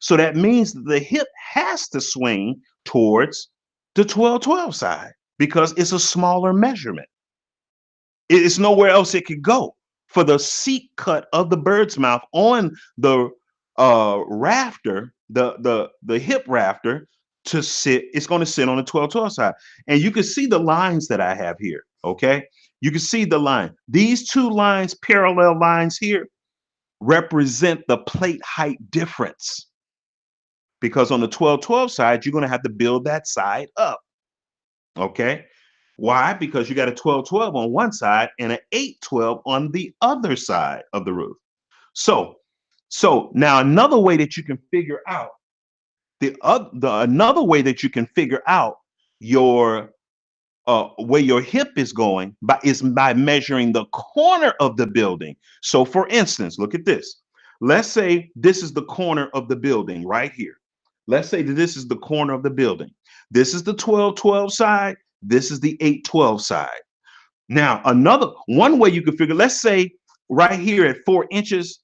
So that means that the hip has to swing towards the 12-12 side because it's a smaller measurement. It's nowhere else it could go. For the seat cut of the bird's mouth on the rafter, the hip rafter to sit, it's going to sit on the 12-12 side. And you can see the lines that I have here. Okay. You can see the line. These two lines, parallel lines here, represent the plate height difference. Because on the 12-12 side, you're going to have to build that side up. Okay. Why? Because you got a 12-12 on one side and an 8-12 on the other side of the roof. So now another way that you can figure out another way that you can figure out your where your hip is going is by measuring the corner of the building. So for instance, look at this. Let's say this is the corner of the building right here. Let's say that this is the corner of the building. This is the 12-12 side. This is the 8-12 side. Now, another one way you could figure, let's say right here at 4 inches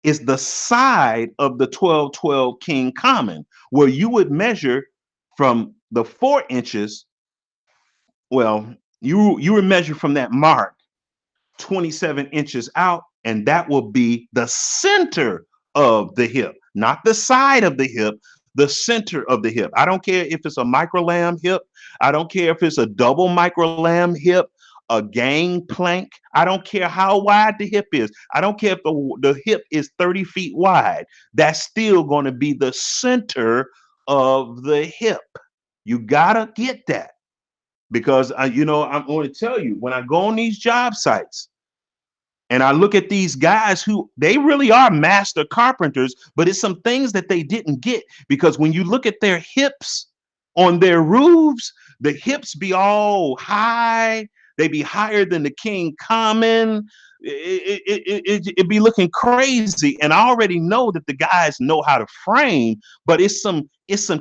is the side of the 12-12 king common, where you would measure from the 4 inches. Well, you would measure from that mark 27 inches out, and that will be the center of the hip, not the side of the hip, the center of the hip. I don't care if it's a micro lamb hip. I don't care if it's a double micro lamb hip, a gang plank. I don't care how wide the hip is. I don't care if the hip is 30 feet wide. That's still going to be the center of the hip. You got to get that because, I'm going to tell you, when I go on these job sites, and I look at these guys who they really are master carpenters, but it's some things that they didn't get because when you look at their hips on their roofs, the hips be all high. They be higher than the king common. It be looking crazy. And I already know that the guys know how to frame, but it's some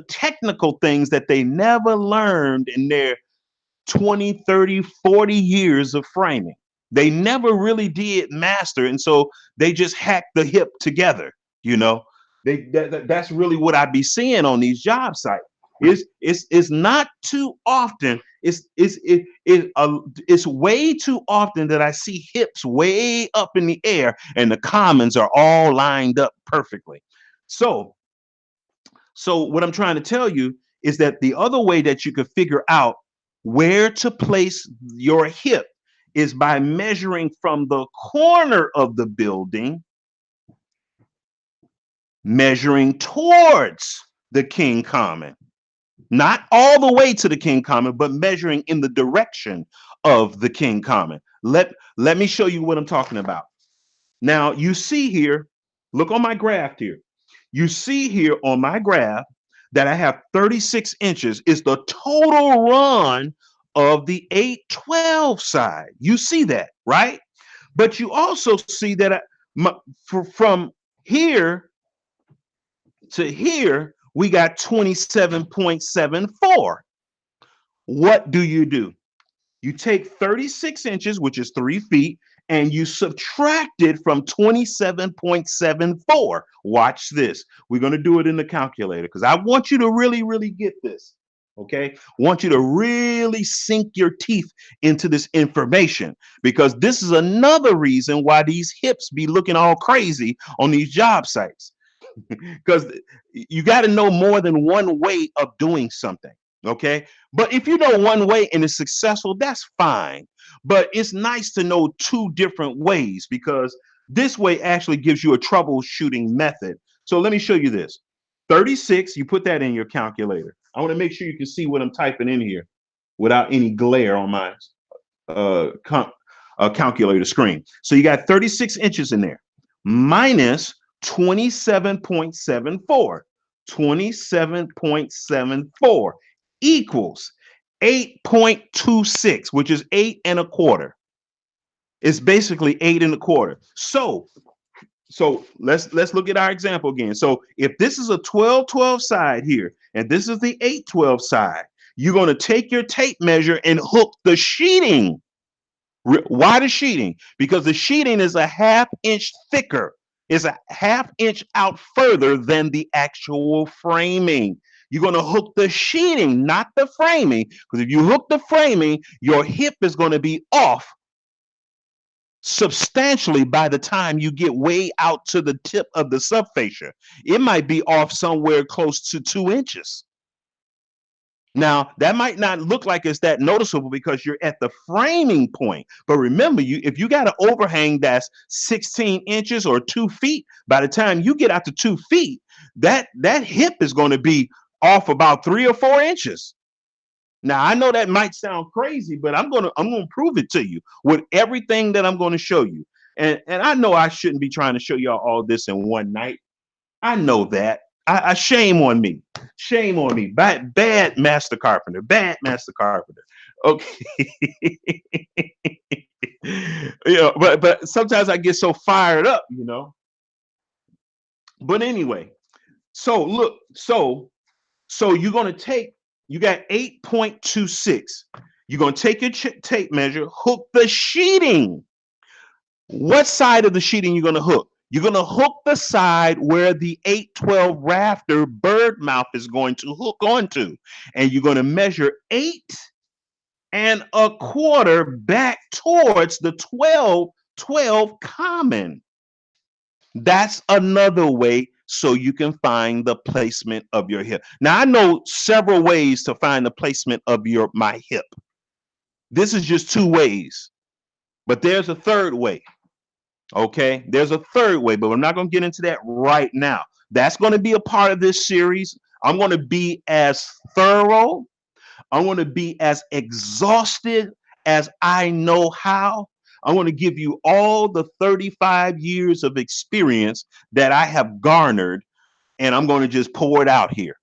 technical things that they never learned in their 20, 30, 40 years of framing. They never really did master. And so they just hacked the hip together. You know, that's really what I be seeing on these job sites. It's not too often. It's way too often that I see hips way up in the air and the commons are all lined up perfectly. So what I'm trying to tell you is that the other way that you could figure out where to place your hip is by measuring from the corner of the building, measuring towards the king common, not all the way to the king common, but measuring in the direction of the king common. Let me show you what I'm talking about. Now you see here, look on my graph here. You see here on my graph that I have 36 inches is the total run of the 8-12 side. You see that, right? But you also see that from here to here, we got 27.74. What do? You take 36 inches, which is 3 feet, and you subtract it from 27.74. Watch this. We're going to do it in the calculator because I want you to really, really get this. Okay. I want you to really sink your teeth into this information because this is another reason why these hips be looking all crazy on these job sites. Because you got to know more than one way of doing something. Okay. But if you know one way and it's successful, that's fine. But it's nice to know 2 different ways because this way actually gives you a troubleshooting method. So let me show you this. 36, you put that in your calculator. I want to make sure you can see what I'm typing in here without any glare on my calculator screen. So you got 36 inches in there minus 27.74. 27.74 equals 8.26, which is 8 1/4. It's basically 8 1/4. So let's look at our example again. So if this is a 12-12 side here, and this is the 8-12 side, you're going to take your tape measure and hook the sheeting. Why the sheeting? Because the sheeting is a 1/2 inch thicker. It's a 1/2 inch out further than the actual framing. You're going to hook the sheeting, not the framing. Because if you hook the framing, your hip is going to be off substantially by the time you get way out to the tip of the subfascia. It might be off somewhere close to 2 inches. Now, that might not look like it's that noticeable because you're at the framing point. But remember, if you got an overhang that's 16 inches or 2 feet, by the time you get out to 2 feet, that hip is going to be off about 3 or 4 inches. Now, I know that might sound crazy, but I'm gonna prove it to you with everything that I'm going to show you. And I know I shouldn't be trying to show y'all all this in one night. I know that. I shame on me. Shame on me. Bad master carpenter. Bad master carpenter. Okay. But sometimes I get so fired up, But anyway, so look, So you're going to take, you got 8.26. You're going to take your tape measure, hook the sheeting. What side of the sheeting you're going to hook? You're going to hook the side where the 812 rafter bird mouth is going to hook onto. And you're going to measure 8.25 back towards the 12 common. That's another way so you can find the placement of your hip. Now I know several ways to find the placement of my hip. This is just two ways, but there's a third way. Okay, there's a third way, but we're not going to get into that right now. That's going to be a part of this series. I'm going to be as thorough, I'm going to be as exhaustive as I know how. I want to give you all the 35 years of experience that I have garnered, and I'm going to just pour it out here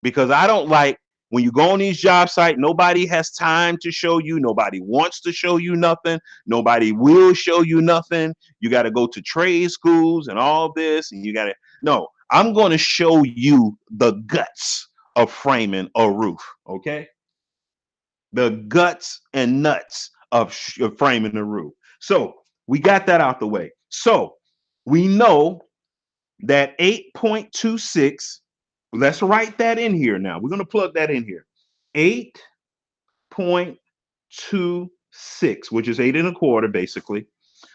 because I don't like when you go on these job sites, nobody has time to show you. Nobody wants to show you nothing. Nobody will show you nothing. You got to go to trade schools and all this, and you got to, no, I'm going to show you the guts of framing a roof. Okay. The guts and nuts of framing the roof. So we got that out the way. So we know that 8.26, let's write that in here now. We're going to plug that in here. 8.26, which is 8.25 basically.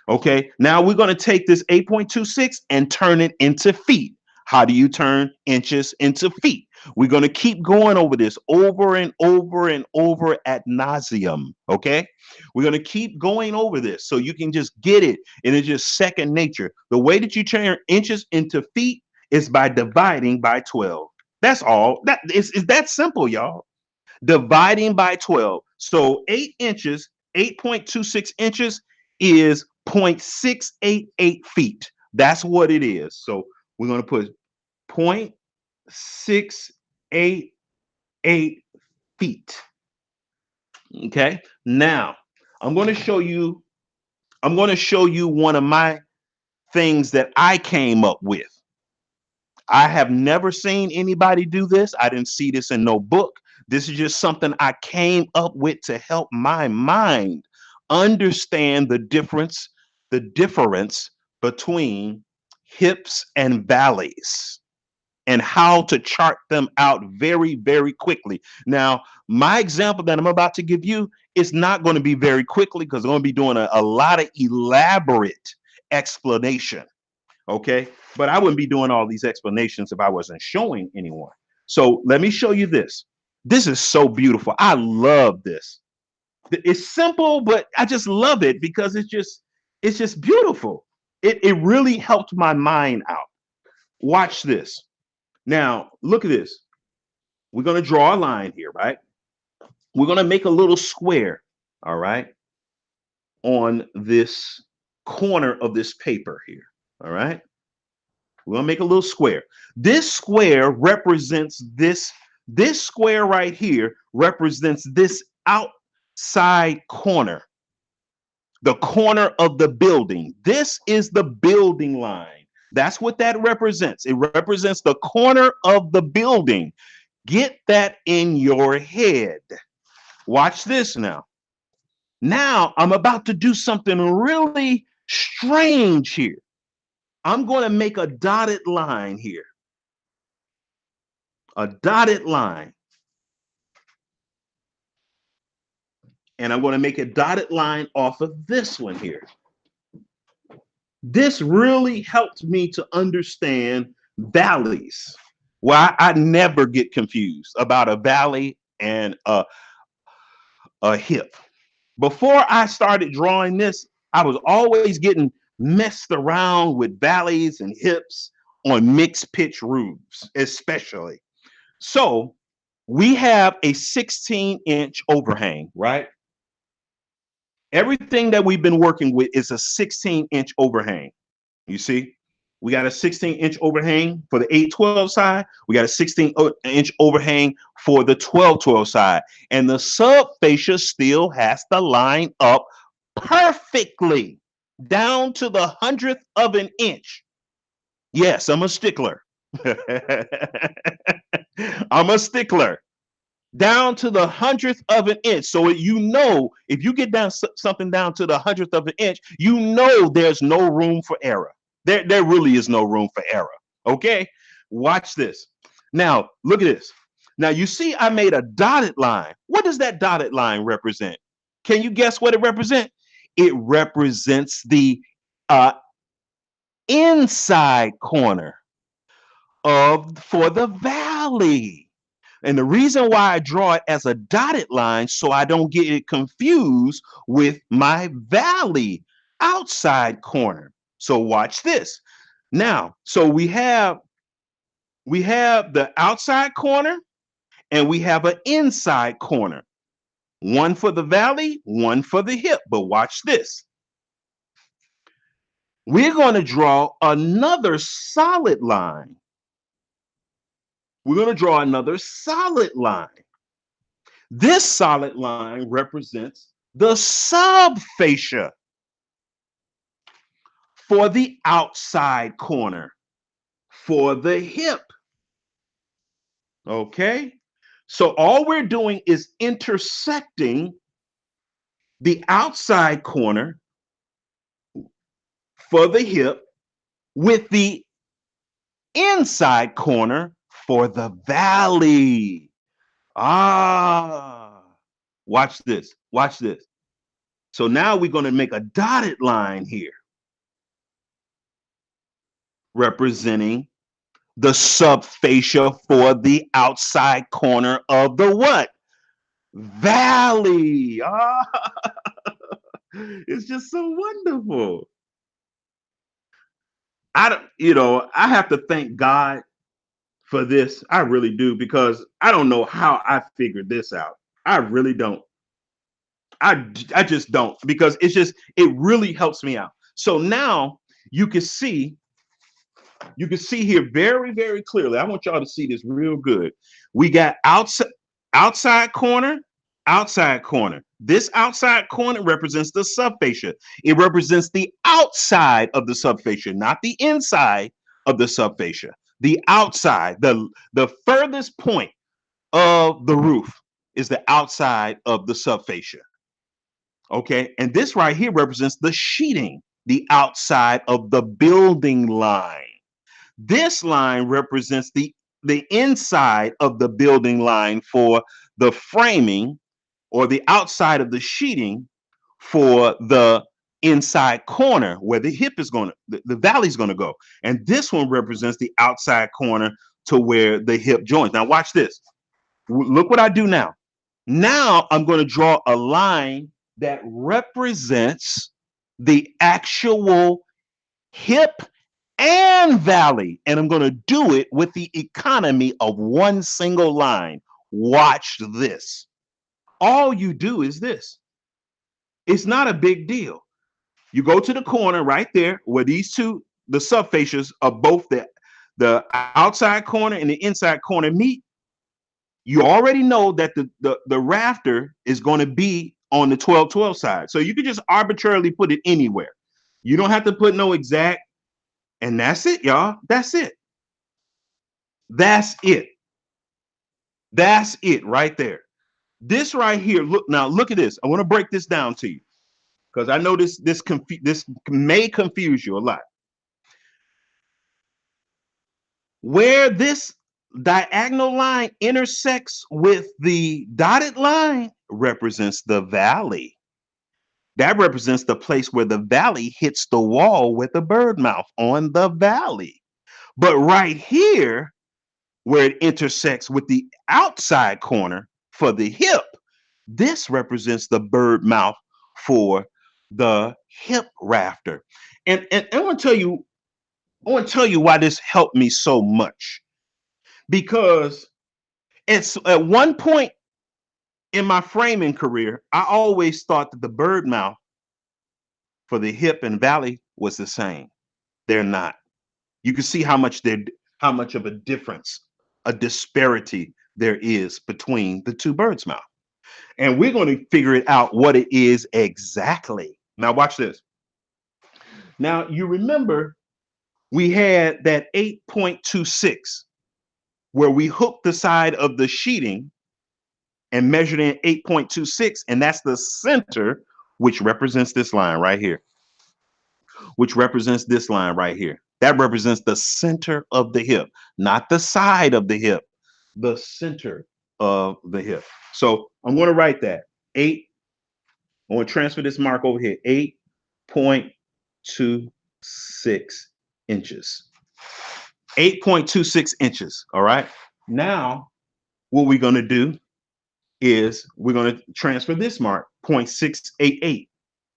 Okay, now we're going to take this 8.26 and turn it into feet. How do you turn inches into feet? We're going to keep going over this over and over and over ad nauseum. Okay, we're going to keep going over this so you can just get it, and it's just second nature. The way that you turn inches into feet is by dividing by 12. That's all. That is that simple, y'all. Dividing by 12. So 8 inches, 8.26 inches is 0.688 feet. That's what it is. So we're going to put 0.688 feet. Okay. Now I'm going to show you one of my things that I came up with. I have never seen anybody do this. I didn't see this in no book. This is just something I came up with to help my mind understand the difference between hips and valleys and how to chart them out very, very quickly. Now, my example that I'm about to give you is not going to be very quickly because I'm going to be doing a lot of elaborate explanation. Okay, but I wouldn't be doing all these explanations if I wasn't showing anyone. So let me show you this. This is so beautiful. I love this. It's simple, but I just love it because it's just beautiful. It really helped my mind out. Watch this. Now, look at this. We're going to draw a line here, right? We're going to make a little square, all right, on this corner of this paper here, all right? We're going to make a little square. This square represents this square right here represents this outside corner, the corner of the building. This is the building line. That's what that represents. It represents the corner of the building. Get that in your head. Watch this now. Now I'm about to do something really strange here. I'm going to make a dotted line here. A dotted line. And I'm going to make a dotted line off of this one here. This really helped me to understand valleys. Well, I never get confused about a valley and a hip. Before I started drawing this, I was always getting messed around with valleys and hips on mixed pitch roofs, especially. So we have a 16-inch overhang, right? Everything that we've been working with is a 16-inch overhang. You see, we got a 16-inch overhang for the 812 side. We got a 16-inch overhang for the 1212 side. And the subfascia still has to line up perfectly down to the 100th of an inch. Yes, I'm a stickler. I'm a stickler. Down to the 100th of an inch. So you know, if you get down something down to the 100th of an inch, you know there's no room for error. There really is no room for error. Okay, watch this. Now look at this. Now you see, I made a dotted line. What does that dotted line represent? Can you guess what it represents? It represents the uh, inside corner of for the valley. And the reason why I draw it as a dotted line, so I don't get it confused with my valley outside corner. So watch this. Now, so we have the outside corner and we have an inside corner. One for the valley, one for the hip. But watch this. We're going to draw another solid line. We're going to draw another solid line. This solid line represents the subfascia for the outside corner for the hip. Okay? So all we're doing is intersecting the outside corner for the hip with the inside corner for the valley. Ah, watch this. Watch this. So now we're going to make a dotted line here representing the subfascia for the outside corner of the what? Valley. Ah, it's just so wonderful. I don't, I have to thank God for this. I really do, because I don't know how I figured this out. I really don't. I just don't, because it really helps me out. So now you can see here very, very clearly. I want y'all to see this real good. We got outside corner, outside corner. This outside corner represents the subfascia. It represents the outside of the subfascia, not the inside of the subfascia. The outside, the furthest point of the roof is the outside of the subfascia. Okay, and this right here represents the sheeting, the outside of the building line. This line represents the inside of the building line for the framing, or the outside of the sheeting for the inside corner where the hip is going to, the valley is going to go. And this one represents the outside corner to where the hip joins. Now watch this. Look what I do now. Now I'm going to draw a line that represents the actual hip and valley, and I'm going to do it with the economy of one single line. Watch this. All you do is this. It's not a big deal. You go to the corner right there where these two, the subfascias of both the outside corner and the inside corner meet. You already know that the rafter is going to be on the 12-12 side. So you can just arbitrarily put it anywhere. You don't have to put no exact. And that's it, y'all. That's it. That's it. That's it right there. This right here, look at this. I want to break this down to you, because I know this may confuse you a lot. Where this diagonal line intersects with the dotted line represents the valley. That represents the place where the valley hits the wall with the bird mouth on the valley. But right here, where it intersects with the outside corner for the hip, this represents the bird mouth for the hip rafter. And I want to tell you why this helped me so much. Because it's at one point in my framing career, I always thought that the bird mouth for the hip and valley was the same. They're not. You can see how much of a difference, a disparity there is between the two birds' mouth. And we're going to figure it out what it is exactly. Now watch this. Now you remember we had that 8.26. where we hooked the side of the sheeting and measured in 8.26, and that's the center, which represents this line right here, which represents this line right here. That represents the center of the hip, not the side of the hip, the center of the hip. So I'm going to write that 8. I'm going to transfer this mark over here, 8.26 inches. 8.26 inches. All right. Now, what we're going to do is we're going to transfer this mark, 0.688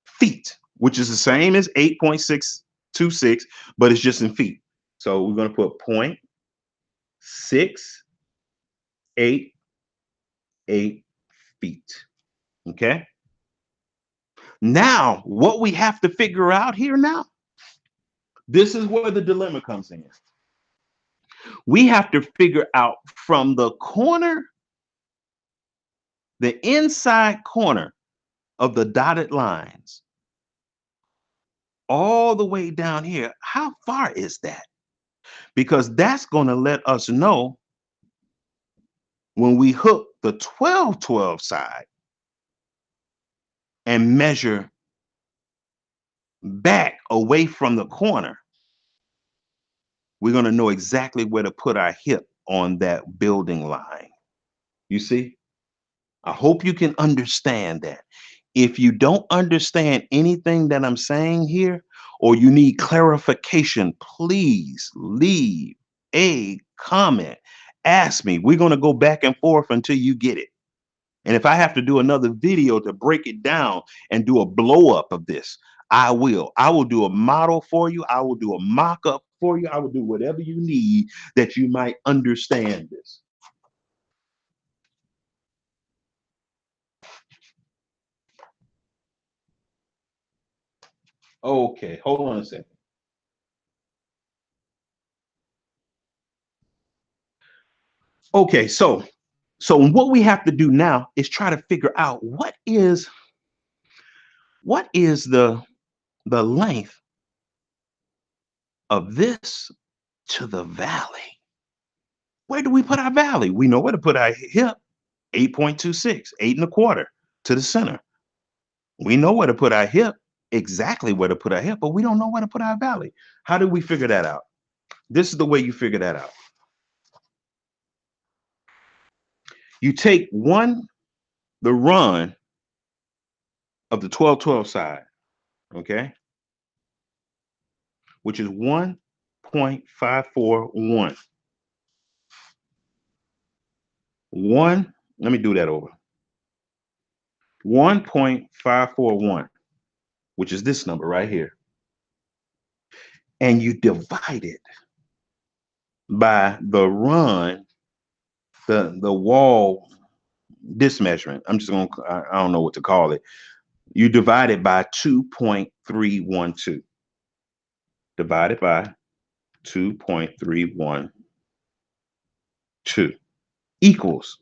feet, which is the same as 8.626, but it's just in feet. So we're going to put 0.688 feet. Okay. Now, what we have to figure out here now, this is where the dilemma comes in. We have to figure out from the corner, the inside corner of the dotted lines, all the way down here, how far is that? Because that's going to let us know when we hook the 12-12 side and measure back away from the corner, we're going to know exactly where to put our hip on that building line. You see? I hope you can understand that. If you don't understand anything that I'm saying here, or you need clarification, please leave a comment. Ask me. We're going to go back and forth until you get it. And if I have to do another video to break it down and do a blow up of this, I will. I will do a model for you. I will do a mock up for you. I will do whatever you need that you might understand this. Okay, hold on a second. Okay, so what we have to do now is try to figure out what is the length of this to the valley. Where do we put our valley? We know where to put our hip, 8.26, 8.25 to the center. We know where to put our hip, exactly where to put our hip, but we don't know where to put our valley. How do we figure that out? This is the way you figure that out. You take the run of the 12-12 side, okay, which is 1.541. Let me do that over. 1.541, which is this number right here. And you divide it by the run, the wall, this measurement. I don't know what to call it. You divide it by 2.312. Divided by 2.312 equals,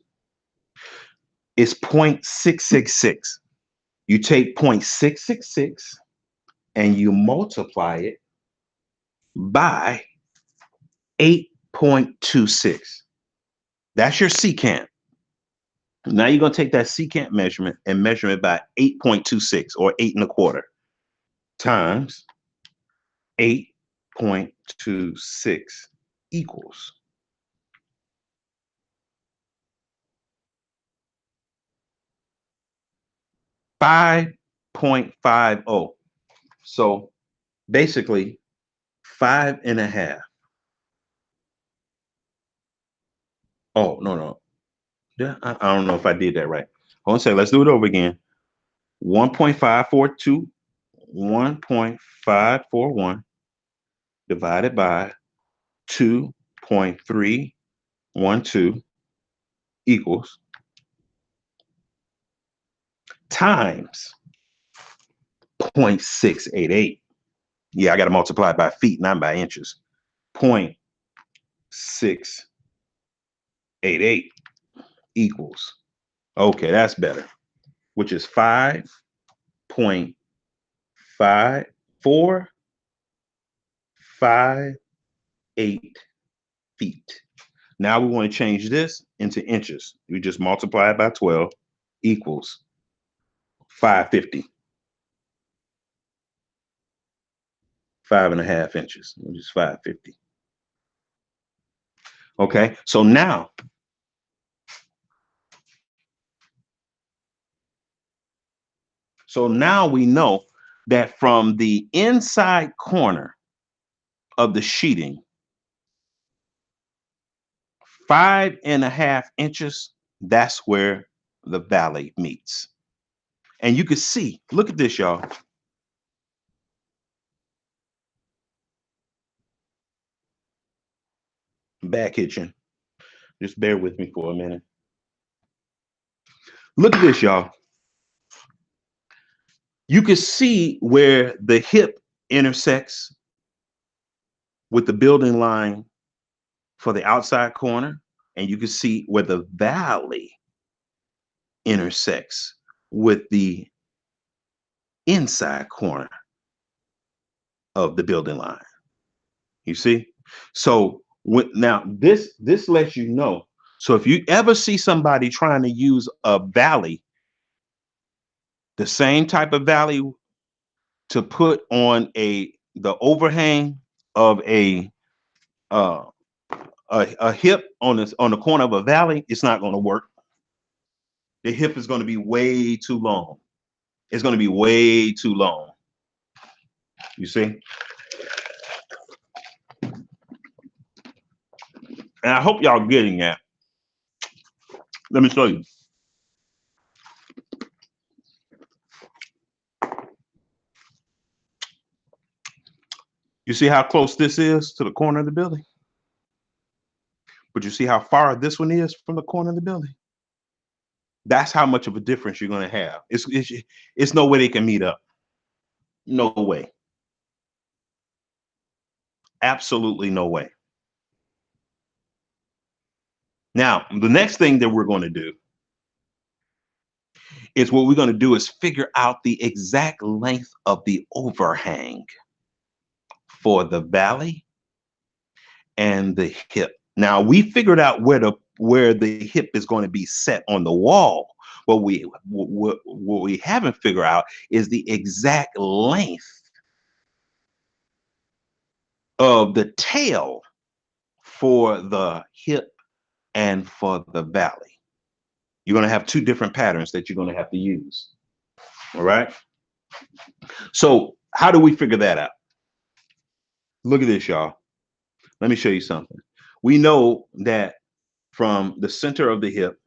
it's 0.666. You take 0.666 and you multiply it by 8.26. That's your secant. Now you're going to take that secant measurement and measure it by 8.26 or 8.25 times 8.26 equals 5.50. So basically 5.5. Oh, no. Yeah, I don't know if I did that right. Hold on a second. Let's do it over again. 1.542, 1.541 divided by 2.312 equals times 0.688. Yeah, I got to multiply by feet, not by inches. 0.688 equals, okay, that's better, which is 5.5458 feet. Now we want to change this into inches. We just multiply it by 12 equals 550. 5.5 inches, which is 550. Okay, so now we know that from the inside corner of the sheeting, 5.5 inches, that's where the valley meets. And you can see, look at this, y'all. Back kitchen. Just bear with me for a minute. Look at this, y'all. You can see where the hip intersects with the building line for the outside corner, and you can see where the valley intersects with the inside corner of the building line. You see? So now this lets you know. So if you ever see somebody trying to use a valley, the same type of valley to put on the overhang of a hip on the corner of a valley, it's not going to work. The hip is going to be way too long. It's going to be way too long. You see? And I hope y'all getting that. Let me show you. You see how close this is to the corner of the building? But you see how far this one is from the corner of the building? That's how much of a difference you're going to have. It's no way they can meet up. No way. Absolutely no way. Now, the next thing that we're going to do is what we're going to do is figure out the exact length of the overhang for the valley and the hip. Now, we figured out where the hip is going to be set on the wall. What we haven't figured out is the exact length of the tail for the hip and for the valley. You're going to have two different patterns that you're going to have to use. All right. So how do we figure that out? Look at this, y'all. Let me show you something. We know that from the center of the hip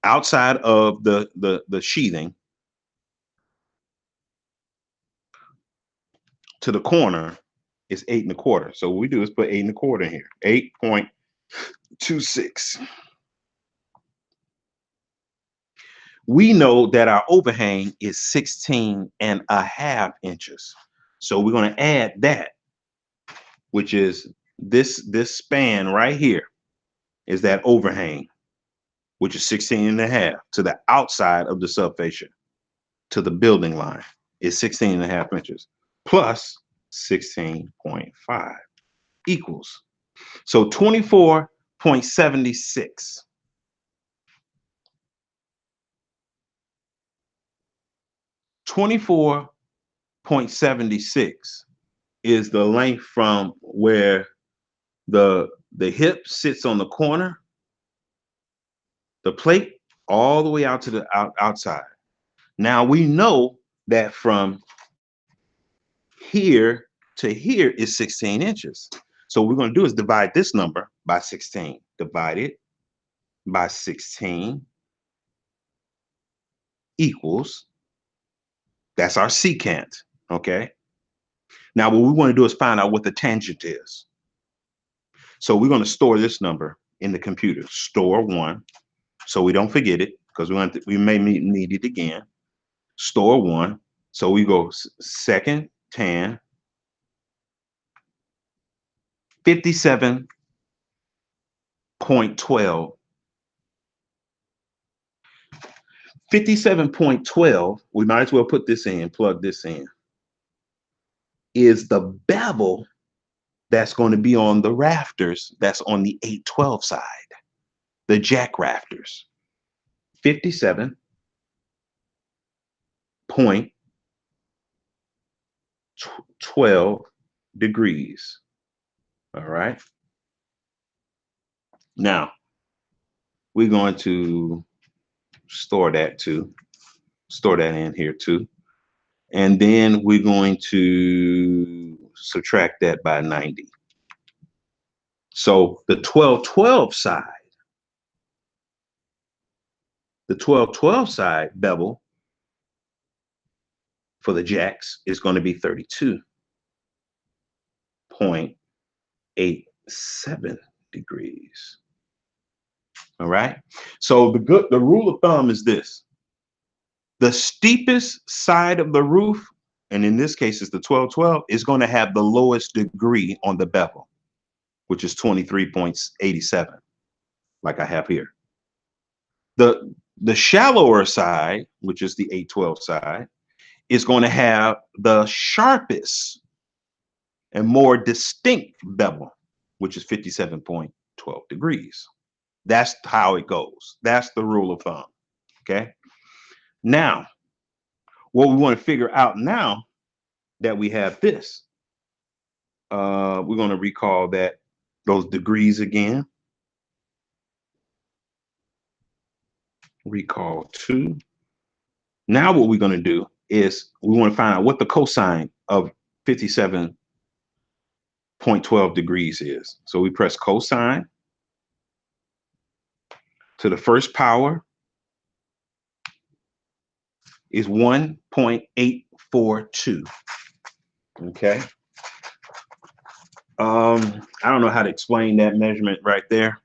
outside of the sheathing to the corner is 8.25. So what we do is put 8.25 in here. 8.26. We know that our overhang is 16.5 inches. So we're going to add that, which is this span right here is that overhang, which is 16.5 to the outside of the subfascia to the building line is 16.5 inches plus 16.5 equals. So 24.76. 24.76 is the length from where the hip sits on the corner, the plate, all the way out to the outside. Now we know that from here to here is 16 inches. So what we're going to do is divide this number by 16. Divide it by 16 equals, that's our secant, okay? Now what we want to do is find out what the tangent is. So we're going to store this number in the computer. Store 1, so we don't forget it, because we may need it again. Store 1, so we go second tan 57.12. 57.12, we might as well put this in, plug this in, is the bevel that's going to be on the rafters that's on the 812 side, the jack rafters. 57.12 degrees. All right. Now, we're going to store that in here too. And then we're going to subtract that by 90. So the 1212 side bevel for the jacks is going to be 32.87 degrees. All right. So the rule of thumb is this: the steepest side of the roof, and in this case it's the 1212, is going to have the lowest degree on the bevel, which is 23.87, like I have here. The shallower side, which is the 812 side, is going to have the sharpest and more distinct bevel, which is 57.12 degrees. That's how it goes. That's the rule of thumb. Okay. Now, what we want to figure out now that we have this, we're going to recall those degrees again. Recall 2. Now what we're going to do is we want to find out what the cosine of 57.12 degrees is. So we press cosine to the first power is 1.842. Okay. I don't know how to explain that measurement right there,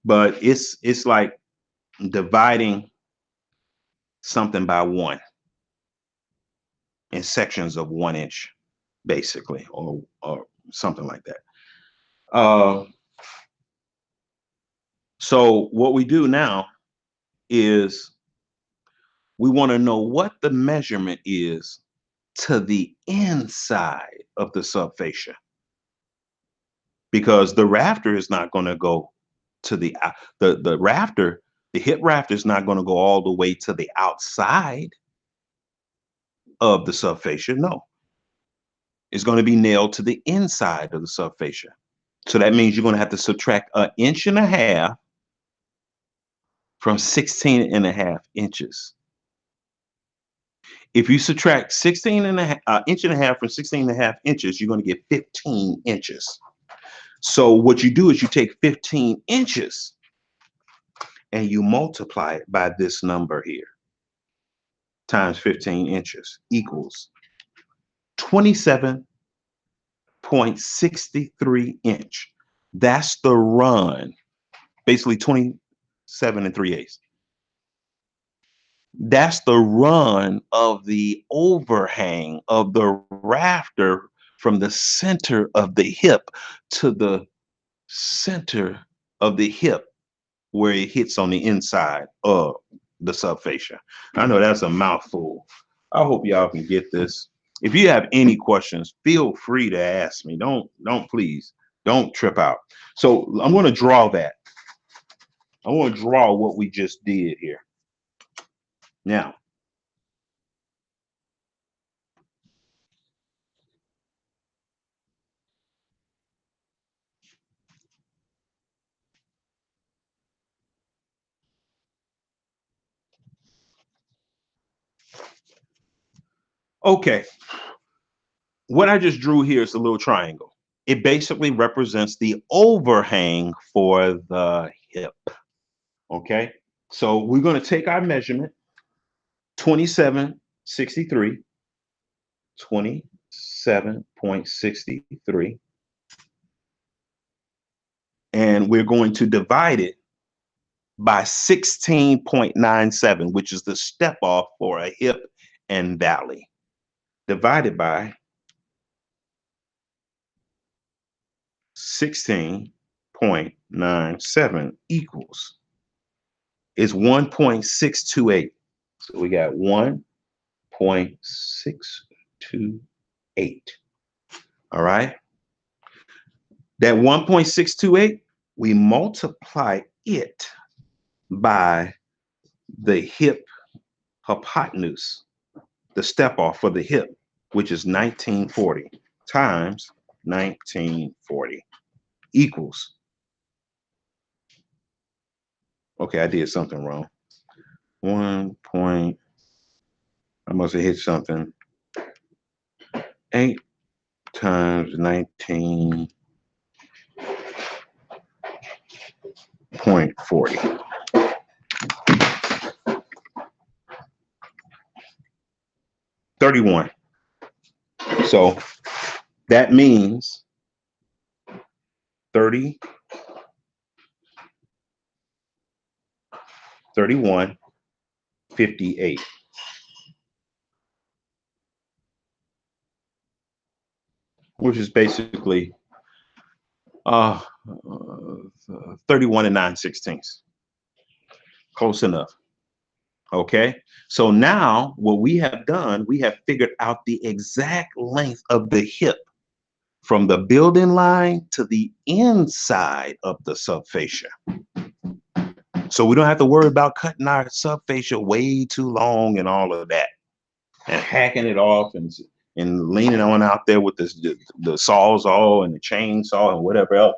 but it's like dividing something by 1 in sections of 1 inch, basically, or something like that. So what we do now is we want to know what the measurement is to the inside of the subfascia, because the rafter is not going to go to the rafter. The hip rafter is not going to go all the way to the outside of the subfascia. No, it's going to be nailed to the inside of the subfascia. So that means you're going to have to subtract 1.5 inches from 16.5 inches. If you subtract 1.5 inches from 16.5 inches, you're going to get 15 inches. So what you do is you take 15 inches and you multiply it by this number here, times 15 inches equals 27.63 inch. That's the run, basically 27 3/8. That's the run of the overhang of the rafter from the center of the hip to the center of the hip where it hits on the inside of the subfascia. I know that's a mouthful. I hope y'all can get this. If you have any questions, feel free to ask me. Please don't trip out. So I'm going to draw that. I want to draw what we just did here. Now, okay, what I just drew here is a little triangle. It basically represents the overhang for the hip. Okay, so we're going to take our measurement, 27.63, 27.63, and we're going to divide it by 16.97, which is the step off for a hip and valley, divided by 16.97 equals is 1.628. So we got 1.628. All right. That 1.628, we multiply it by the hip hypotenuse, the step off for the hip, which is 1940 times 1940 equals. Okay, I did something wrong. 1 point, I must have hit something. 8 times 19.40. $31. So that means 30, 31, 58. Which is basically 31 and 9/16. Close enough. Okay. So now what we have done, we have figured out the exact length of the hip from the building line to the inside of the subfascia. So we don't have to worry about cutting our subfascia way too long and all of that and hacking it off and leaning on out there with the sawzall and the chainsaw and whatever else.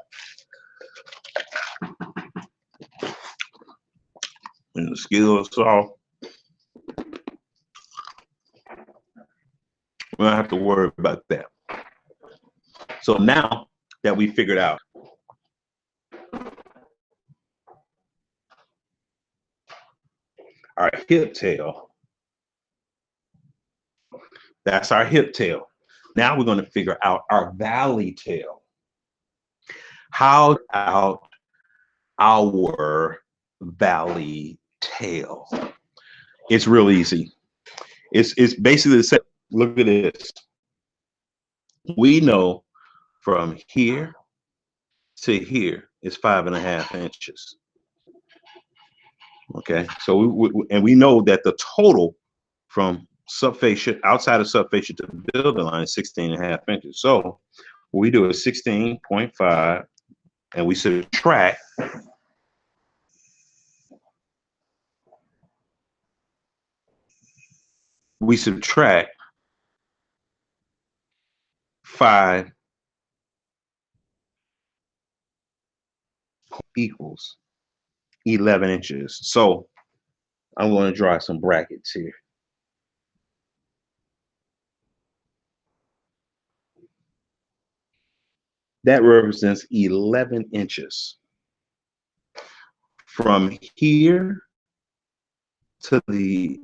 And the skill saw. We don't have to worry about that. So now that we figured out our hip tail, that's our hip tail. Now we're going to figure out our valley tail. How out our valley tail? It's real easy. It's basically the same. Look at this. We know from here to here is 5.5 inches. Okay, so we know that the total from subfascia, outside of subfascia to the building line is 16.5 inches. So what we do is 16.5 and we subtract we subtract 5 equals 11 inches. So I'm going to draw some brackets here. That represents 11 inches. From here to the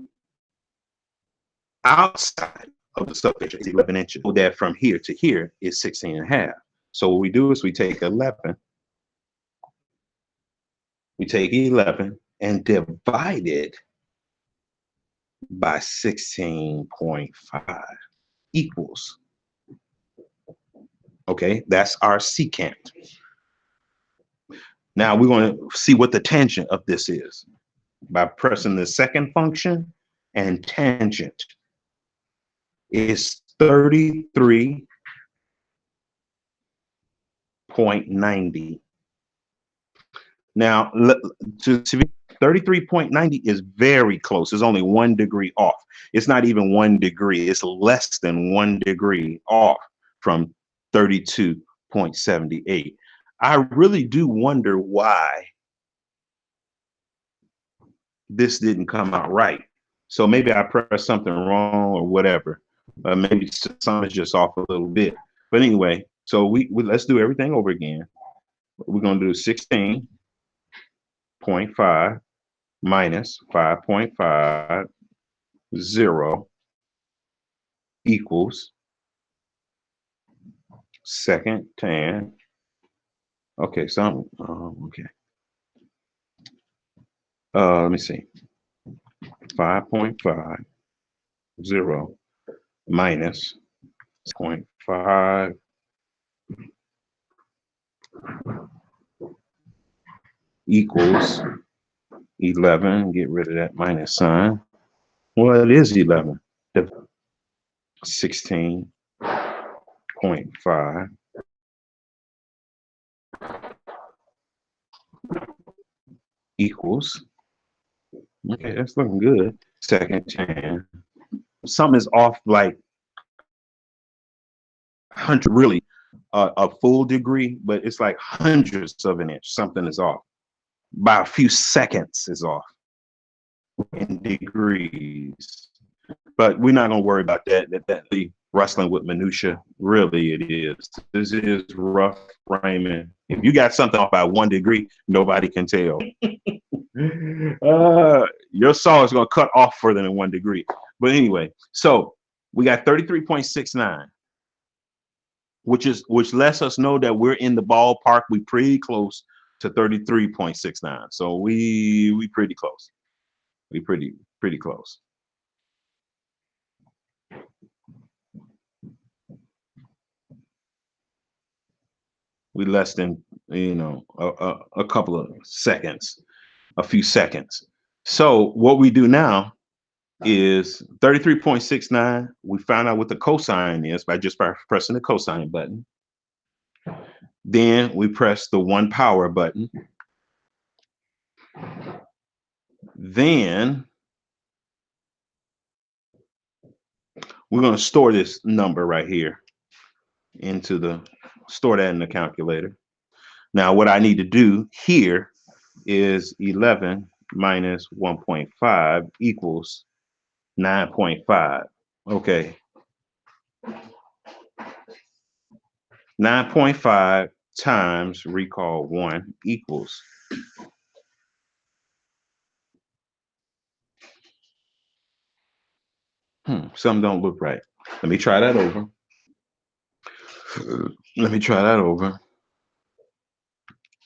outside of the subfascia is 11 inches. So that from here to here is 16.5. So what we do is we take 11 and divide it by 16.5 equals. Okay, that's our secant. Now we're going to see what the tangent of this is by pressing the second function, and tangent is 33.90. Now, to 33.90 is very close. It's only 1 degree off. It's not even 1 degree. It's less than 1 degree off from 32.78. I really do wonder why this didn't come out right. So maybe I pressed something wrong or whatever. Maybe some is just off a little bit. But anyway, so we let's do everything over again. We're going to do 16.5 minus 5.50 equals second tan. Okay, so okay. Let me see. 5.50 minus 0.5 equals 11. Get rid of that minus sign. Well, it is 11. 16.5 0.5 equals, okay, that's looking good. Second tan. Something is off like 100, really a full degree, but it's like hundredths of an inch. Something is off. By a few seconds is off in degrees. But we're not going to worry about that. That the wrestling with minutia. Really, it is. This is rough framing. If you got something off by 1 degree, nobody can tell. Your saw is going to cut off further than 1 degree. But anyway, so we got 33.69, which lets us know that we're in the ballpark. We pretty close to 33.69. So we pretty close. We pretty close. We less than, a couple of seconds, a few seconds. So what we do now is 33.69. We found out what the cosine is by pressing the cosine button. Then we press the 1 power button. Then we're going to store this number right here store that in the calculator. Now, what I need to do here is 11 minus 1.5 equals 9.5. Okay. 9.5 times recall 1 equals. Something don't look right. Let me try that over. Let me try that over.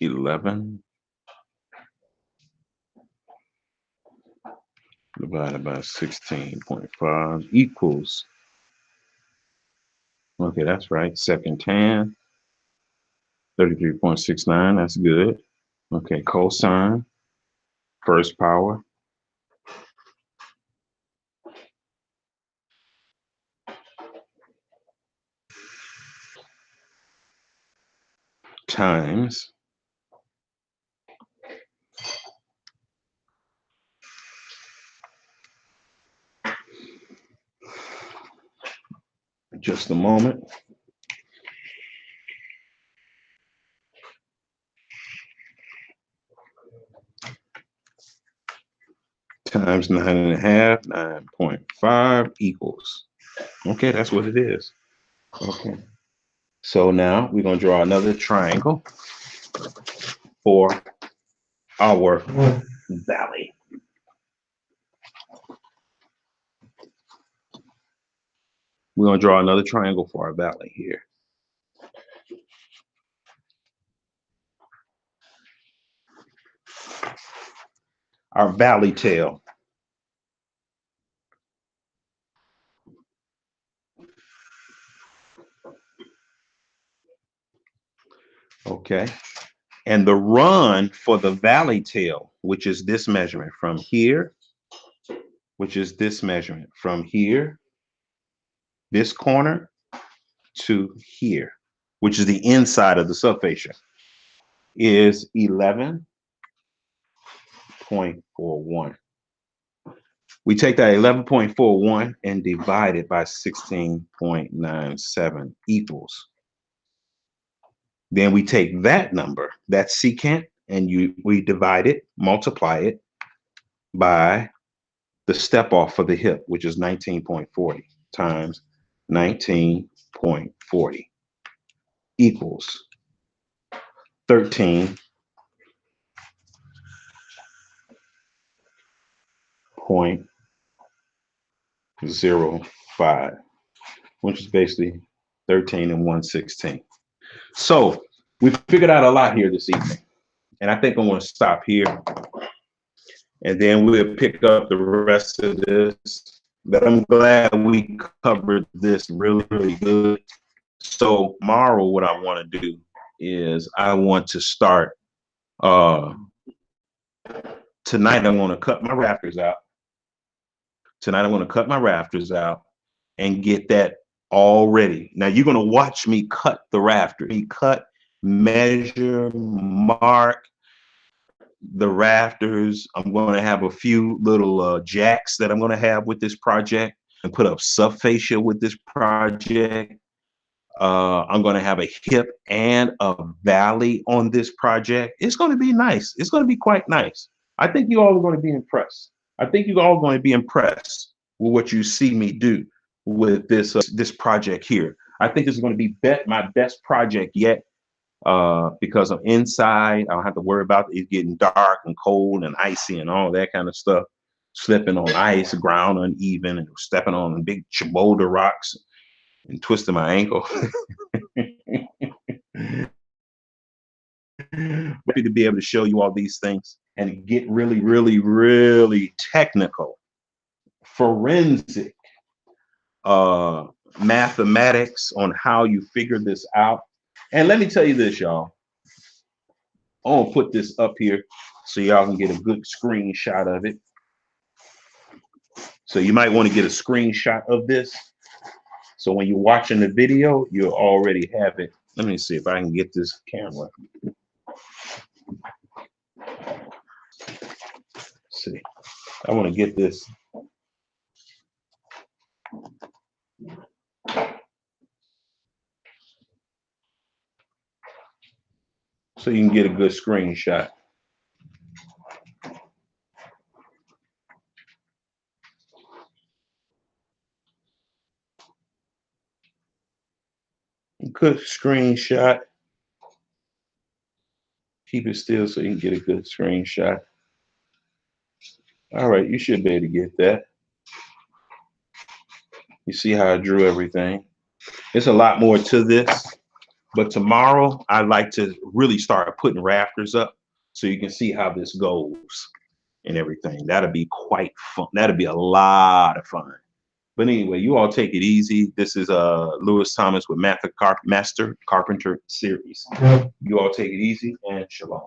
11 divided by 16.5 equals. Okay, that's right. Second tan. 33.69. That's good. Okay, cosine. First power. Times just a moment. Times 9.5, 9.5 equals. Okay, that's what it is. Okay. So now we're going to draw another triangle for our valley. We're going to draw another triangle for our valley here. Our valley tail. Okay. And the run for the valley tail, which is this measurement from here, this corner to here, which is the inside of the subfascia, is 11.41. We take that 11.41 and divide it by 16.97 equals. Then we take that number, that secant, and we divide it, multiply it by the step off for the hip, which is 19.40 times 19.40 equals 13.05, which is basically 13 and 1/16. So we figured out a lot here this evening, and I think I'm going to stop here, and then we'll pick up the rest of this. But I'm glad we covered this really, really good. So tomorrow, what I want to do is I want to start. Tonight, I'm going to cut my rafters out. And get that already. Now you're gonna watch me cut the rafter. Me cut, measure, mark the rafters. I'm gonna have a few little jacks that I'm gonna have with this project and put up subfascia with this project. I'm going to have a hip and a valley on this project. It's going to be nice. It's going to be quite nice. I think you all are going to be impressed. I think you all are going to be impressed with what you see me do with this project here. I think it's going to be my best project yet because I'm inside. I don't have to worry about it getting dark and cold and icy and all that kind of stuff. Slipping on ice, ground uneven, and stepping on big boulder rocks and twisting my ankle. Happy to be able to show you all these things and get really, really, really technical, forensic mathematics on how you figure this out. And let me tell you this, y'all. I'm gonna put this up here so y'all can get a good screenshot of it. So you might want to get a screenshot of this. So when you're watching the video, you'll already have it. Let me see if I can get this camera. Let's see, I want to get this. So you can get a good screenshot. Good screenshot. Keep it still so you can get a good screenshot. All right, you should be able to get that. You see how I drew everything. It's a lot more to this, but tomorrow I'd like to really start putting rafters up so you can see how this goes and everything. That'll be quite fun. That'll be a lot of fun. But anyway, you all take it easy. This is Lewis Thomas with Master Carpenter series. You all take it easy and shalom.